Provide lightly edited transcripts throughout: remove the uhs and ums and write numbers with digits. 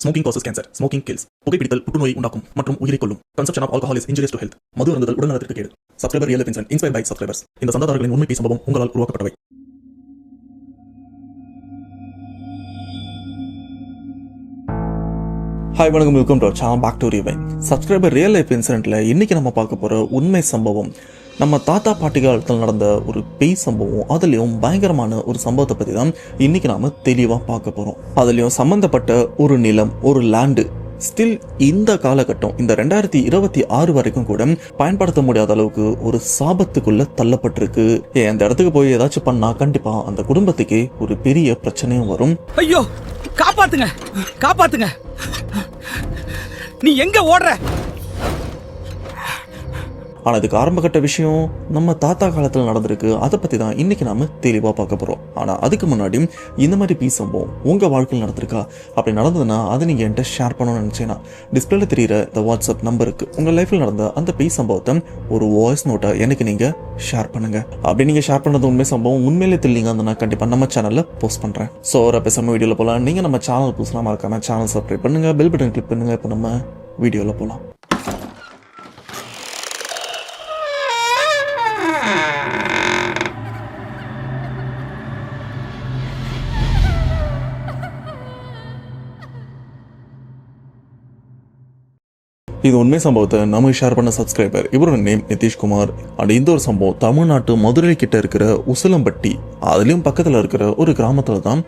Smoking causes cancer. Smoking kills. புகைப்பிடித்தல் புற்றுநோயை உண்டாக்கும் மற்றும் உயிரை கொல்லும். Consumption of alcohol is injurious to health. மது அருந்துதல் உடல்நலத்திற்கு கேடு. Subscriber real life incident inspired by subscribers. இந்த சந்தாதாரர்களின் உண்மை சம்பவம் உங்களால் உருவாக்கப்பட்டவை. ஹாய் வணக்கம், welcome to channel back to rewind. Subscriber real life இன்சிடென்ட்ல இன்னைக்கு நம்ம பார்க்க போற உண்மை சம்பவம் நம்ம தாத்தா பாட்டி காலத்தில் நடந்த ஒரு பேய் சம்பவம். அதுலயும் பயங்கரமான ஒரு சம்பவத்தை பத்தி தான் இன்னைக்கு நாம தெளிவா பார்க்க போறோம். அதுலயும் சம்பந்தப்பட்ட ஒரு நிலம், ஒரு லேண்டு ஸ்டில் இந்த காலகட்டம், இந்த 2026 வரைக்கும் கூட பயன்படுத்த முடியாத அளவுக்கு ஒரு சாபத்துக்குள்ள தள்ளப்பட்டிருக்கு. அந்த இடத்துக்கு போய் ஏதாச்சும் பண்ணா கண்டிப்பா அந்த குடும்பத்துக்கே ஒரு பெரிய பிரச்சனையும் வரும். ஐயோ, காப்பாத்துங்க காப்பாத்துங்க, நீ எங்க ஓடுற? ஆனா இதுக்கு ஆரம்பகட்ட விஷயம் நம்ம தாத்தா காலத்தில் நடந்திருக்கு. அதை பத்தி தான் இன்னைக்கு நாம தெளிவா பார்க்க போறோம். ஆனா அதுக்கு முன்னாடி இந்த மாதிரி பீ சம்பவம் உங்க வாழ்க்கையில் நடந்திருக்கா? அப்படி நடந்ததுன்னா அதை நீங்க என்கிட்ட ஷேர் பண்ணணும்னு நினைச்சேன்னா டிஸ்பிளேல தெரியுற இந்த வாட்ஸ்அப் நம்பருக்கு உங்க லைஃப்ல நடந்த அந்த பீ சம்பவத்தை ஒரு வாய்ஸ் நோட்டா எனக்கு நீங்க ஷேர் பண்ணுங்க. அப்படி நீங்க ஷேர் பண்ணது உண்மை சம்பவம் உண்மையிலே தெரியலீங்க அந்த நான் கண்டிப்பா நம்ம சேனல்ல போஸ்ட் பண்றேன். ஸோ ஒரு பேசாம வீடியோல போலாம். நீங்க நம்ம சேனல் புதுசுனா மறக்காம சேனல் சப்ஸ்கிரைப் பண்ணுங்க, பெல் பட்டன் கிளிக் பண்ணுங்க. இப்போ நம்ம வீடியோல போலாம். இது உண்மை சம்பவத்தை நம்ம ஷேர் பண்ண சப்ஸ்கிரைபர், இவரோட நேம் நிதிஷ்குமார். அண்ட் இந்த ஒரு சம்பவம் தமிழ்நாட்டு மதுரை கிட்ட இருக்கிற உசிலம்பட்டி, அதுலயும் பக்கத்துல இருக்கிற ஒரு கிராமத்துல தான்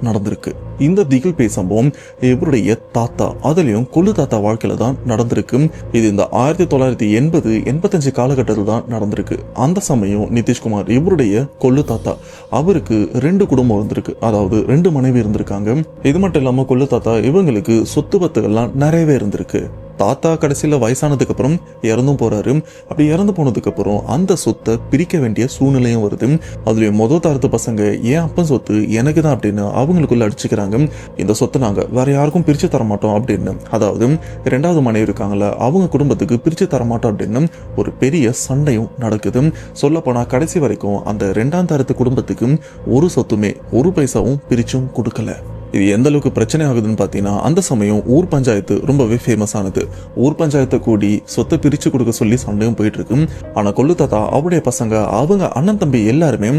நடந்திருக்கு. இந்த திகில் பேய் சம்பவம் இவருடைய தாத்தா, அதுலயும் கொள்ளு தாத்தா வாழ்க்கையில தான் நடந்திருக்கு. இது இந்த 1980-85 காலகட்டத்தில் தான் நடந்திருக்கு. அந்த சமயம் நிதிஷ்குமார் இவருடைய கொள்ளு தாத்தா, அவருக்கு 2 குடும்பம் இருந்திருக்கு, அதாவது 2 மனைவி இருந்திருக்காங்க. இது மட்டும் இல்லாம கொள்ளு தாத்தா இவங்களுக்கு சொத்து பத்துகள்லாம் நிறையவே இருந்திருக்கு. தாத்தா கடைசியில வயசானதுக்கு அப்புறம் இறந்தும் போறாரு. அப்படி இறந்து போனதுக்கு அப்புறம் அந்த சொத்தை பிரிக்க வேண்டிய சூழ்நிலையும் வருது. அதுலயும் முதல் தரத்து பசங்க ஏன் அப்பன் சொத்து எனக்கு தான் அப்படின்னு அவங்களுக்குள்ள அடிச்சுக்கிறாங்க. இந்த சொத்தை நாங்க வேற யாருக்கும் பிரிச்சு தர மாட்டோம் அப்படின்னு, அதாவது 2வது மனைவி இருக்காங்கல்ல, அவங்க குடும்பத்துக்கு பிரிச்சு தர மாட்டோம் அப்படின்னு ஒரு பெரிய சண்டையும் நடக்குது. சொல்ல போனா கடைசி வரைக்கும் அந்த 2ஆம் தரத்து குடும்பத்துக்கு ஒரு சொத்துமே ஒரு பைசாவும் பிரிச்சும் கொடுக்கல. இது எந்த அளவுக்கு பிரச்சனை ஆகுதுன்னு பாத்தீங்கன்னா, அந்த சமயம் ஊர் பஞ்சாயத்து ரொம்பவே ஃபேமஸ் ஆனது. ஊர் பஞ்சாயத்தை கூடி சொத்தை பிரிச்சு கொடுக்க சொல்லி சண்டையும் போயிட்டு இருக்கு. ஆனா கொள்ளு தாத்தா அவருடைய பசங்க, அவங்க அண்ணன் தம்பி எல்லாருமே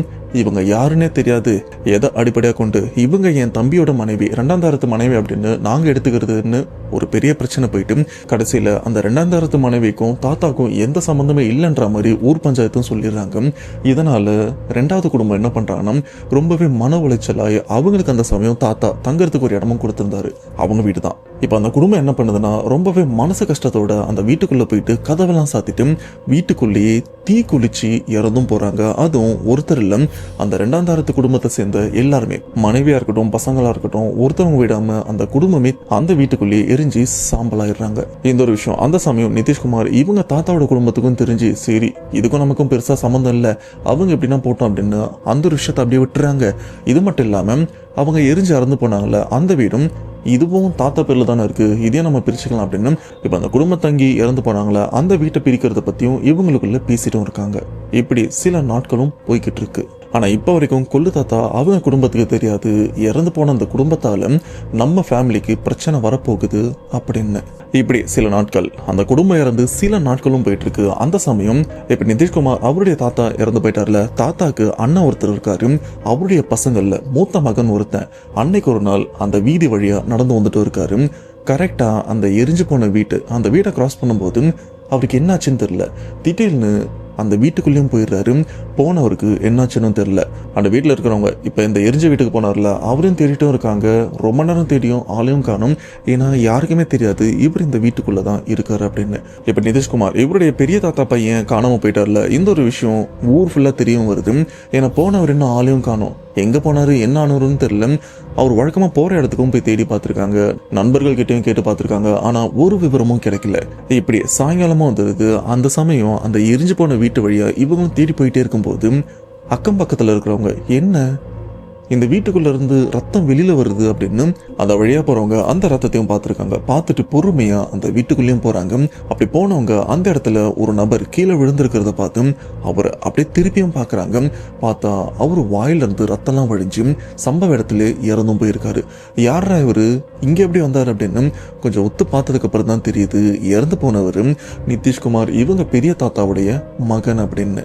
இவங்க யாருன்னே தெரியாது, எதை அடிப்படையா கொண்டு இவங்க என் தம்பியோட மனைவி, 2ஆம் தரத்து மனைவி அப்படின்னு நாங்க எடுத்துக்கிறதுன்னு ஒரு பெரிய பிரச்சனை போயிட்டு கடைசியில அந்த 2ஆம் தரத்து மனைவிக்கும் தாத்தாக்கும் எந்த சம்பந்தமே இல்லைன்ற மாதிரி ஊர் பஞ்சாயத்தும் சொல்லிடுறாங்க. இதனால 2வது குடும்பம் என்ன பண்றாங்கன்னா, ரொம்பவே மன உளைச்சலாய் அவங்களுக்கு அந்த சமயம் தாத்தா தங்கறதுக்கு ஒரு இடமும் கொடுத்திருந்தாரு, அவங்க வீடு தான். இப்ப அந்த குடும்பம் என்ன பண்ணுதுன்னா, ரொம்பவே மனசு கஷ்டத்தோட அந்த வீட்டுக்குள்ள போயிட்டு கதவெல்லாம் சாத்திட்டு வீட்டுக்குள்ளேயே தீ குளிச்சு இறந்தும் போறாங்க. அதுவும் ஒருத்தர் இல்ல, அந்த 2ஆம் தரத்து குடும்பத்தை சேர்ந்த எல்லாருமே, மனைவியா இருக்கட்டும் பசங்களா இருக்கட்டும், ஒருத்தவங்க விடாம அந்த குடும்பமே அந்த வீட்டுக்குள்ளேயே எரிஞ்சு சாம்பலாயிடுறாங்க. இந்த ஒரு விஷயம் அந்த சமயம் நிதிஷ்குமார் இவங்க தாத்தாவோட குடும்பத்துக்கும் தெரிஞ்சு, சரி இதுக்கும் நமக்கும் பெருசா சம்மந்தம் இல்ல, அவங்க எப்படின்னா போட்டோம் அப்படின்னு அந்த ஒரு விஷயத்தை அப்படியே விட்டுறாங்க. இது மட்டும் இல்லாம அவங்க எரிஞ்சு இறந்து போனாங்கல்ல, அந்த வீடும் இதுவும் தாத்தா பேர்ல தானே இருக்கு, இதே நம்ம பிரிச்சுக்கலாம் அப்படின்னு இப்ப அந்த குடும்பம் தங்கி இறந்து போனாங்களா அந்த வீட்டை பிரிக்கிறத பத்தியும் இவங்களுக்குள்ள பேசிட்டும் இருக்காங்க. இப்படி சில நாட்களும் போய்கிட்டு இருக்கு. ஆனா இப்ப வரைக்கும் கொள்ளு தாத்தா அவங்க குடும்பத்துக்கு தெரியாது, இறந்து போன அந்த குடும்பத்தால நம்ம ஃபேமிலிக்கு பிரச்சனை வரப்போகுது அப்படின்னு. இப்படி சில நாட்கள் அந்த குடும்பம் இறந்து சில நாட்களும் போயிட்டு இருக்கு. அந்த சமயம் இப்ப நிதிஷ்குமார் அவருடைய தாத்தா இறந்து போயிட்டார்ல, தாத்தாக்கு அண்ணன் ஒருத்தர் இருக்காரு. அவருடைய பசங்கள்ல மூத்த மகன் ஒருத்தன் அன்னைக்கு ஒரு நாள் அந்த வீதி வழியா நடந்து வந்துட்டு இருக்காரு. கரெக்டா அந்த எரிஞ்சு போன அந்த வீட்டை கிராஸ் பண்ணும்போது அவருக்கு என்னாச்சுன்னு தெரியல, திடீர்னு அந்த வீட்டுக்குள்ளேயும் போயிடுறாரு. போனவருக்கு என்னாச்சுன்னு தெரியல. அந்த வீட்டில் இருக்கிறவங்க இப்ப இந்த எரிஞ்ச வீட்டுக்கு போனார்ல, அவரையும் தேடிட்டும் இருக்காங்க. ரொம்ப நேரம் தேடியும் ஆளையும் காணும். ஏன்னா யாருக்குமே தெரியாது இவர் இந்த வீட்டுக்குள்ளதான் இருக்காரு அப்படின்னு. இப்ப நிதிஷ்குமார் இவருடைய பெரிய தாத்தா பையன் காணாம போயிட்டார்ல, இந்த ஒரு விஷயம் ஊர் ஃபுல்லா தெரியவும் வருது. ஏன்னா போனவர் இன்னும் ஆளையும் காணும், எங்க போனாரு என்ன ஆனாருன்னு தெரியல. அவர் வழக்கமா போற இடத்துக்கும் போய் தேடி பார்த்திருக்காங்க, நண்பர்கள் கிட்டையும் கேட்டு பார்த்திருக்காங்க. ஆனா ஒரு விவரமும் கிடைக்கல. இப்படி சாயங்காலமா வந்தது. அந்த சமயம் அந்த எரிஞ்சு போன வீட்டு வழியா இவங்களும் தேடி போயிட்டே இருக்கும்போது அக்கம் பக்கத்துல இருக்கிறவங்க, என்ன இந்த வீட்டுக்குள்ள இருந்து ரத்தம் வெளியில வருது அப்படின்னு அந்த வழியா போறவங்க அந்த ரத்தத்தையும் பார்த்துருக்காங்க. பார்த்துட்டு பொறுமையா அந்த வீட்டுக்குள்ளேயும் போறாங்க. அப்படி போனவங்க அந்த இடத்துல ஒரு நபர் கீழே விழுந்திருக்கிறத பார்த்து அவர் அப்படியே திருப்பியும் பார்க்கறாங்க. பார்த்தா அவர் வாயில இருந்து ரத்தம்லாம் வழிஞ்சு சம்பவ இடத்துல இறந்தும் போயிருக்காரு. யாரா இவரு, இங்க எப்படி வந்தாரு அப்படின்னு கொஞ்சம் ஒத்து பார்த்ததுக்கு அப்புறம் தான் தெரியுது இறந்து போனவர் நிதிஷ்குமார் இவங்க பெரிய தாத்தாவுடைய மகன் அப்படின்னு.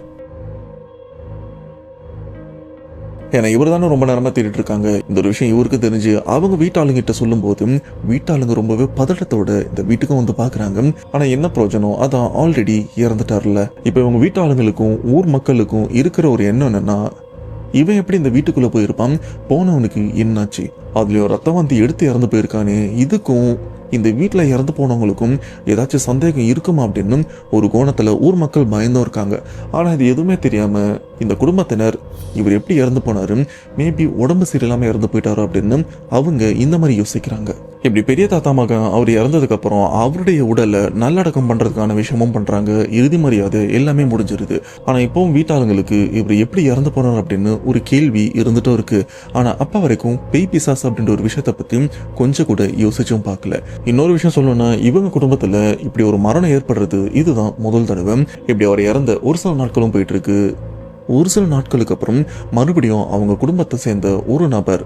ஏன்னா இவர் தானே ரொம்ப நேரமா தேடிட்டு இருக்காங்க. இந்த ஒரு விஷயம் இவருக்கு தெரிஞ்சு அவங்க வீட்டாளுங்கிட்ட சொல்லும் போது வீட்டாளுங்க ரொம்பவே பதட்டத்தோட இந்த வீட்டுக்கும் வந்து பாக்குறாங்க. ஆனா என்ன பிரயோஜனம், அதான் ஆல்ரெடி இறந்துட்டார்ல. இப்ப இவங்க வீட்டாளுங்களுக்கும் ஊர் மக்களுக்கும் இருக்கிற ஒரு எண்ணம் என்னன்னா, இவன் எப்படி இந்த வீட்டுக்குள்ள போயிருப்பான், போனவனுக்கு என்னாச்சு, அதுலயும் ரத்தம் வந்து எடுத்து இறந்து போயிருக்கானே, இதுக்கும் இந்த வீட்டில் இறந்து போனவங்களுக்கும் ஏதாச்சும் சந்தேகம் இருக்குமா அப்படின்னு ஒரு கோணத்துல ஊர் மக்கள் பயந்தும் இருக்காங்க. ஆனா இது எதுவுமே தெரியாம இந்த குடும்பத்தினர் இவர் எப்படி இறந்து போனாரு, மேபி உடம்பு சரியில்லாம இறந்து போயிட்டாரோ அப்படின்னு அவங்க இந்த மாதிரி யோசிக்கிறாங்க. இப்படி பெரிய தாத்தா மகன் அவர் இறந்ததுக்கு அப்புறம் அவருடைய உடலை நல்லடக்கம் பண்றதுக்கான விஷயமும் பண்றாங்க. இறுதி மரியாதை எல்லாமே முடிஞ்சிருது. ஆனா இப்பவும் வீட்டாளங்களுக்கு இவர் எப்படி இறந்து போனார் அப்படின்னு ஒரு கேள்வி இருந்துட்டும் இருக்கு. ஆனா அப்ப வரைக்கும் பேய் பிசாஸ் அப்படின்ற ஒரு விஷயத்த பத்தி கொஞ்சம் கூட யோசிச்சும் பார்க்கல. இன்னொரு விஷயம் சொல்லணும்னா, இவங்க குடும்பத்துல இப்படி ஒரு மரணம் ஏற்படுறது இதுதான் முதல் தடவை. இப்படி அவர் இறந்த ஒரு சில நாட்களும் போயிட்டு இருக்கு. ஒரு சில நாட்களுக்கு அப்புறம் மறுபடியும் அவங்க குடும்பத்தை சேர்ந்த ஒரு நபர்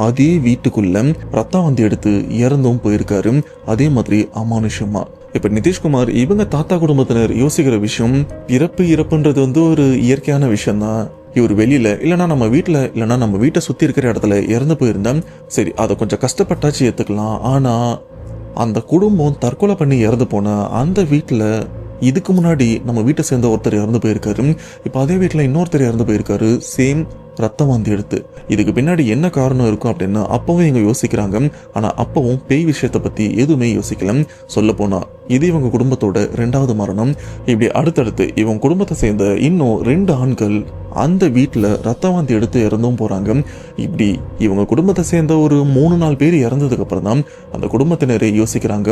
அதே வீட்டுக்குள்ள ரத்தம் வந்து எடுத்து இறந்தும் போயிருக்காரு. அதே மாதிரி அமானுஷமா. இப்ப நிதிஷ்குமார் இவங்க தாத்தா குடும்பத்தினர் யோசிக்கிற விஷயம், இறப்புன்றது வந்து ஒரு இயற்கையான விஷயம் தான். இவர் வெளியில இல்லைன்னா நம்ம வீட்டுல இல்லைன்னா நம்ம வீட்டை சுத்தி இருக்கிற இடத்துல இறந்து போயிருந்தா சரி, அதை கொஞ்சம் கஷ்டப்பட்டாச்சு ஏத்துக்கலாம். ஆனா அந்த குடும்பம் தற்கொலை பண்ணி இறந்து போன அந்த வீட்டுல இதுக்கு முன்னாடி நம்ம வீட்டை சேர்ந்த ஒருத்தர் இறந்து போயிருக்காரு. இப்ப அதே வீட்டுல இன்னொருத்தர் இறந்து போயிருக்காரு, சேம் ரத்தம் வந்து எடுத்து. இதுக்கு பின்னாடி என்ன காரணம் இருக்கும் அப்படின்னு அப்பவும் இவங்க யோசிக்கிறாங்க. ஆனா அப்பவும் பேய் விஷயத்தை பத்தி எதுவுமே யோசிக்கல. சொல்ல போனா இது இவங்க குடும்பத்தோட 2வது மரணம். இப்படி அடுத்தடுத்து இவங்க குடும்பத்தை சேர்ந்த இன்னும் 2 ஆண்கள் அந்த வீட்டுல ரத்தம் வந்து எடுத்து இறந்தும் போறாங்க. இப்படி இவங்க குடும்பத்தை சேர்ந்த ஒரு 3-4 பேர் இறந்ததுக்கு அப்புறம் தான் அந்த குடும்பத்தினரே யோசிக்கிறாங்க,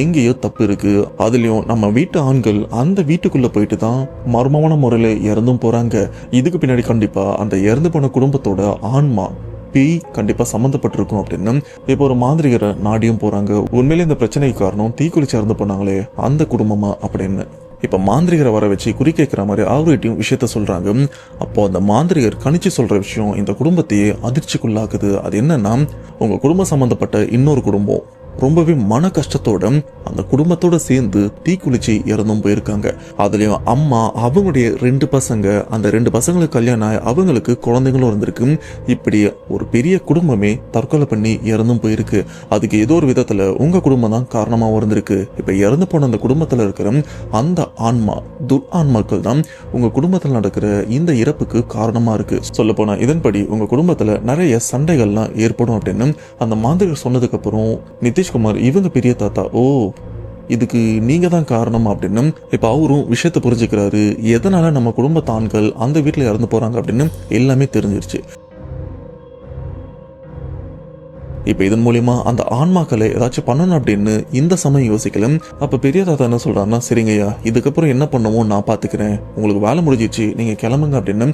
எங்கேயோ தப்பு இருக்கு. அதுலயும் நம்ம வீட்டு ஆண்கள் அந்த வீட்டுக்குள்ள போயிட்டு தான் மர்மமான முறையில இறந்தும் போறாங்க. இதுக்கு பின்னாடி கண்டிப்பா அந்த இறந்து போன குடும்பத்தோட ஆன்மா பேய் கண்டிப்பா சம்மந்தப்பட்டிருக்கும் அப்படின்னு இப்போ ஒரு மாந்திரிகரை நாடியும் போறாங்க. உண்மையிலே இந்த பிரச்சனைக்கு காரணம் தீக்குளிச்சு இறந்து போனாங்களே அந்த குடும்பமா அப்படின்னு. இப்ப மாந்திரிகரை வர வச்சு குறி கேட்கிற மாதிரி அவர்கிட்டையும் விஷயத்த சொல்றாங்க. அப்போ அந்த மாந்திரிகர் கணிச்சு சொல்ற விஷயம் இந்த குடும்பத்தையே அதிர்ச்சிக்குள்ளாக்குது. அது என்னன்னா, உங்க குடும்பம் சம்பந்தப்பட்ட இன்னொரு குடும்பம் ரொம்பவே மன கஷ்டத்தோட அந்த குடும்பத்தோட சேர்ந்து தீக்குளிச்சு இறந்தும் போயிருக்காங்க. அதுலயும் அம்மா அவங்களுடைய 2 பசங்க, அந்த 2 பசங்களுக்கு கல்யாணம் அவங்களுக்கு குழந்தைங்களும் இருந்திருக்கு. இப்படி ஒரு பெரிய குடும்பமே தற்கொலை பண்ணி இறந்தும் போயிருக்கு. அதுக்கு ஏதோ ஒரு விதத்துல உங்க குடும்பம் தான் காரணமா இருந்திருக்கு. இப்ப இறந்து போன அந்த குடும்பத்துல இருக்கிற அந்த ஆன்மா, துர்ஆன்மாக்கள் தான் உங்க குடும்பத்துல நடக்கிற இந்த இறப்புக்கு காரணமா இருக்கு. சொல்ல போனா இதன்படி உங்க குடும்பத்துல நிறைய சண்டைகள்லாம் ஏற்படும் அப்படின்னு அந்த மாந்திரிகர் சொன்னதுக்கு அப்புறம் நிதிஷ்குமார் இவங்க பெரிய தாத்தா, ஓ இதுக்கு நீங்க தான் காரணம் அப்படின்னு இப்ப அவரும் விஷயத்தை புரிஞ்சுக்கிறாரு. எதனால நம்ம குடும்பத்து ஆண்கள் அந்த வீட்டுல இறந்து போறாங்க அப்படின்னு எல்லாமே தெரிஞ்சிருச்சு. இப்ப இதன் மூலியமா அந்த ஆன்மாக்களை ஏதாச்சும் பண்ணணும் அப்படின்னு இந்த சமயம் யோசிக்கல. அப்ப பெரிய தாத்தா என்ன சொல்றாருன்னா, சரிங்கய்யா இதுக்கப்புறம் என்ன பண்ணுவோம் நான் பாத்துக்கிறேன், உங்களுக்கு வேலை முடிஞ்சிச்சு நீங்க கிளம்புங்க அப்படின்னு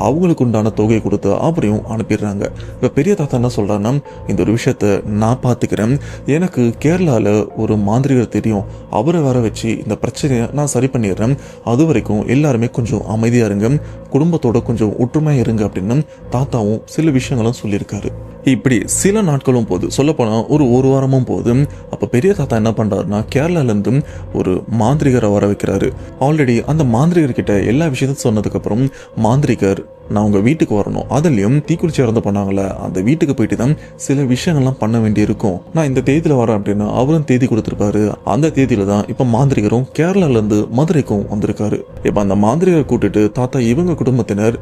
அவங்களுக்கு உண்டான தொகையை கொடுத்து அவரையும் அனுப்பிடுறாங்க. இப்ப பெரிய தாத்தா என்ன சொல்றாருன்னா, இந்த ஒரு விஷயத்த நான் பாத்துக்கிறேன், எனக்கு கேரளால ஒரு மாந்திரிகர் தெரியும், அவரை வர வச்சு இந்த பிரச்சனையை நான் சரி பண்ணிடுறேன், அது வரைக்கும் எல்லாருமே கொஞ்சம் அமைதியா இருங்க, குடும்பத்தோட கொஞ்சம் ஒற்றுமையா இருங்க அப்படின்னு தாத்தாவும் சில விஷயங்களும் சொல்லியிருக்காரு. இப்படி சில நாட்களும் போது, சொல்ல போனா ஒரு வாரமும் போது. அப்ப பெரிய தாத்தா என்ன பண்றாருன்னா, கேரளால இருந்து ஒரு மாந்திரிகரை வர வைக்கிறாரு. ஆல்ரெடி அந்த மாந்திரிகர் கிட்ட எல்லா விஷயத்தையும் சொன்னதுக்கு அப்புறம் மாந்திரிகர், நான் உங்க வீட்டுக்கு வரணும், அதுலயும் தீக்குளிச்சு இறந்து பண்ணாங்கல்ல அந்த வீட்டுக்கு போயிட்டு தான் சில விஷயங்கள்லாம் பண்ண வேண்டி இருக்கும், நான் இந்த தேதியில வரேன் அப்படின்னு அவரும் தேதி கொடுத்திருப்பாரு. அந்த தேதியில தான் இப்ப மாந்திரிகரும் கேரளால இருந்து மதுரைக்கும் வந்திருக்காரு. இப்ப அந்த மாந்திரிகரை கூட்டிட்டு தாத்தா இவங்க குடும்பத்தினர்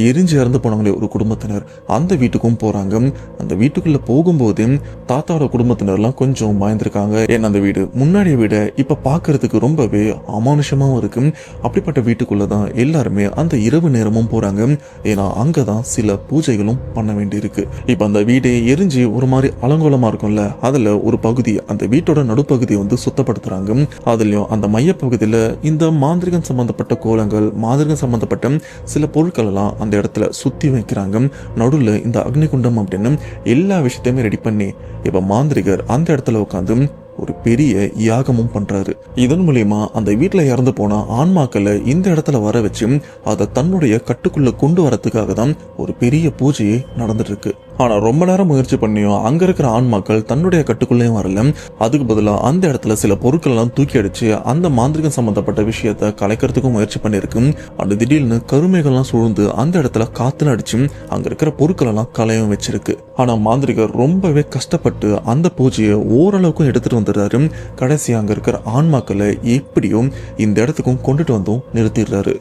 எரிஞ்சு இறந்து போனாங்களே ஒரு குடும்பத்தினர் அந்த வீட்டுக்கும் போறாங்க. அந்த வீட்டுக்குள்ள போகும்போது தாத்தாவோட குடும்பத்தினர்லாம் கொஞ்சம் பயந்துருக்காங்க. ஏன்னா அந்த வீடு முன்னாடிய விட இப்ப பாக்குறதுக்கு ரொம்பவே அமானுஷமாவும் இருக்கு. அப்படிப்பட்ட வீட்டுக்குள்ளதான் எல்லாருமே அந்த இரவு நேரமும் போறாங்க. ஏன்னா அங்கதான் சில பூஜைகளும் பண்ண வேண்டி இருக்கு. இப்ப அந்த வீடு எரிஞ்சு ஒரு மாதிரி அலங்கோலமா இருக்கும்ல, அதுல ஒரு பகுதி அந்த வீட்டோட நடுப்பகுதியை வந்து சுத்தப்படுத்துறாங்க. அதுலயும் அந்த மைய பகுதியில இந்த மாந்திரிகம் சம்பந்தப்பட்ட கோலங்கள், மாந்திரிகம் சம்பந்தப்பட்ட சில பொருட்கள் எல்லாம் அந்த இடத்துல சுத்தி வைக்கிறாங்க. நடுவில் இந்த அக்னிகுண்டம் அப்படின்னு எல்லா விஷயத்தையுமே ரெடி பண்ணி இப்ப மாந்திரிகர் அந்த இடத்துல உட்காந்து ஒரு பெரிய யாகமும் பண்றாரு. இதன் மூலியமா அந்த வீட்டுல இறந்து போன ஆன்மாக்களை இந்த இடத்துல வர வச்சு அதை தன்னுடைய கட்டுக்குள்ள கொண்டு வரதுக்காக தான் ஒரு பெரிய பூஜையே நடந்துட்டு இருக்கு. ஆனா ரொம்ப நேரம் முயற்சி பண்ணியும் அங்க இருக்கிற ஆன்மாக்கள் தன்னுடைய கட்டுக்குள்ளேயும் வரல. அதுக்கு பதிலாக அந்த இடத்துல சில பொருட்கள் எல்லாம் தூக்கி அடிச்சு அந்த மாந்திரிகம் சம்பந்தப்பட்ட விஷயத்த கலைக்கிறதுக்கும் முயற்சி பண்ணிருக்கு. அது திடீர்னு கருமைகள்லாம் சூழ்ந்து அந்த இடத்துல காத்துல அடிச்சு அங்க இருக்கிற பொருட்கள் எல்லாம் கலையும் வச்சிருக்கு. ஆனா மாந்திரிகர் ரொம்பவே கஷ்டப்பட்டு அந்த பூஜையை ஓரளவுக்கும் எடுத்துட்டு வந்துடுறாரு. கடைசி அங்க இருக்கிற ஆன்மாக்களை எப்படியும் இந்த இடத்துக்கும் கொண்டுட்டு வந்தும் நிறுத்திடுறாரு.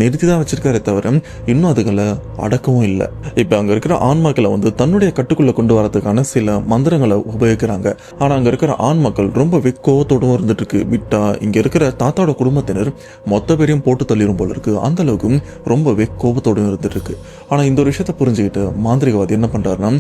நிறுத்தி தான் வச்சிருக்காரே தவிர இன்னும் அதுகளை அடக்கவும் இல்லை. இப்போ அங்கே இருக்கிற ஆன்மாக்களை தன்னுடைய கட்டுக்குள்ளே கொண்டு வரதுக்கான சில மந்திரங்களை உபயோகிக்கிறாங்க. ஆனால் அங்கே இருக்கிற ஆன்மாக்கள் ரொம்ப கோவத்தோடும் இருந்துட்டு இருக்கு. விட்டா இங்கே இருக்கிற தாத்தாவோட குடும்பத்தினர் மொத்த பேரையும் போட்டு தள்ளிடும் போல இருக்கு. அந்த அளவுக்கு ரொம்பவே கோபத்தோடும் இருந்துட்டு இருக்கு. ஆனால் இந்த ஒரு விஷயத்தை புரிஞ்சுக்கிட்டு மாந்திரிகவாதி என்ன பண்றாருன்னா,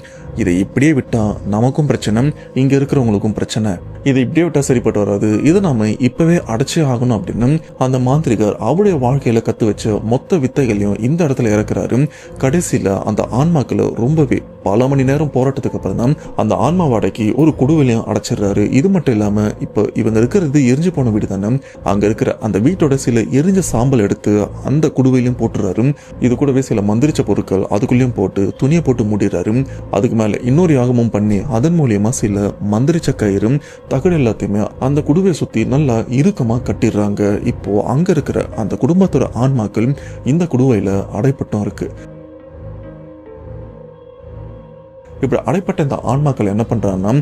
இதை இப்படியே விட்டா நமக்கும் பிரச்சனை, இங்க இருக்கிறவங்களுக்கும் பிரச்சனை, இதை இப்படியே விட்டா சரிப்பட்டு வராது, இதை நாம இப்பவே அடைச்சே ஆகணும் அப்படின்னு அந்த மாந்திரிகர் அவருடைய வாழ்க்கையில கத்து வச்ச மொத்த வித்தைகளையும் இந்த இடத்துல இறக்குறாரு. கடைசியில அந்த ஆன்மாக்களை ரொம்பவே பல மணி நேரம் போராட்டத்துக்கு அப்புறம் தான் அந்த ஆன்மா வாடகைக்கு ஒரு குடுவையிலையும் அடைச்சிடுறாரு. இது மட்டும் இல்லாம இப்போ இவங்க இருக்கிறது எரிஞ்சு போன வீடு தானே, அங்க இருக்கிற அந்த வீட்டோட சில எரிஞ்ச சாம்பல் எடுத்து அந்த குடுவையிலையும் போட்டுறாரு. இது கூடவே சில மந்திரிச்ச பொருட்கள் அதுக்குள்ளேயும் போட்டு துணியை போட்டு மூடிடுறாரு. அதுக்கு மேல இன்னொரு யாகமும் பண்ணி அதன் மூலியமா சில மந்திரிச்ச கயிறு தகடு எல்லாத்தையுமே அந்த குடுவையை சுத்தி நல்லா இறுக்கமா கட்டிடுறாங்க. இப்போ அங்க இருக்கிற அந்த குடும்பத்தோட ஆன்மாக்கள் இந்த குடுவையில அடைப்பட்டும் இருக்கு. இப்படி அடைப்பட்ட இந்த ஆன்மாக்கள் என்ன பண்றாங்கன்னா,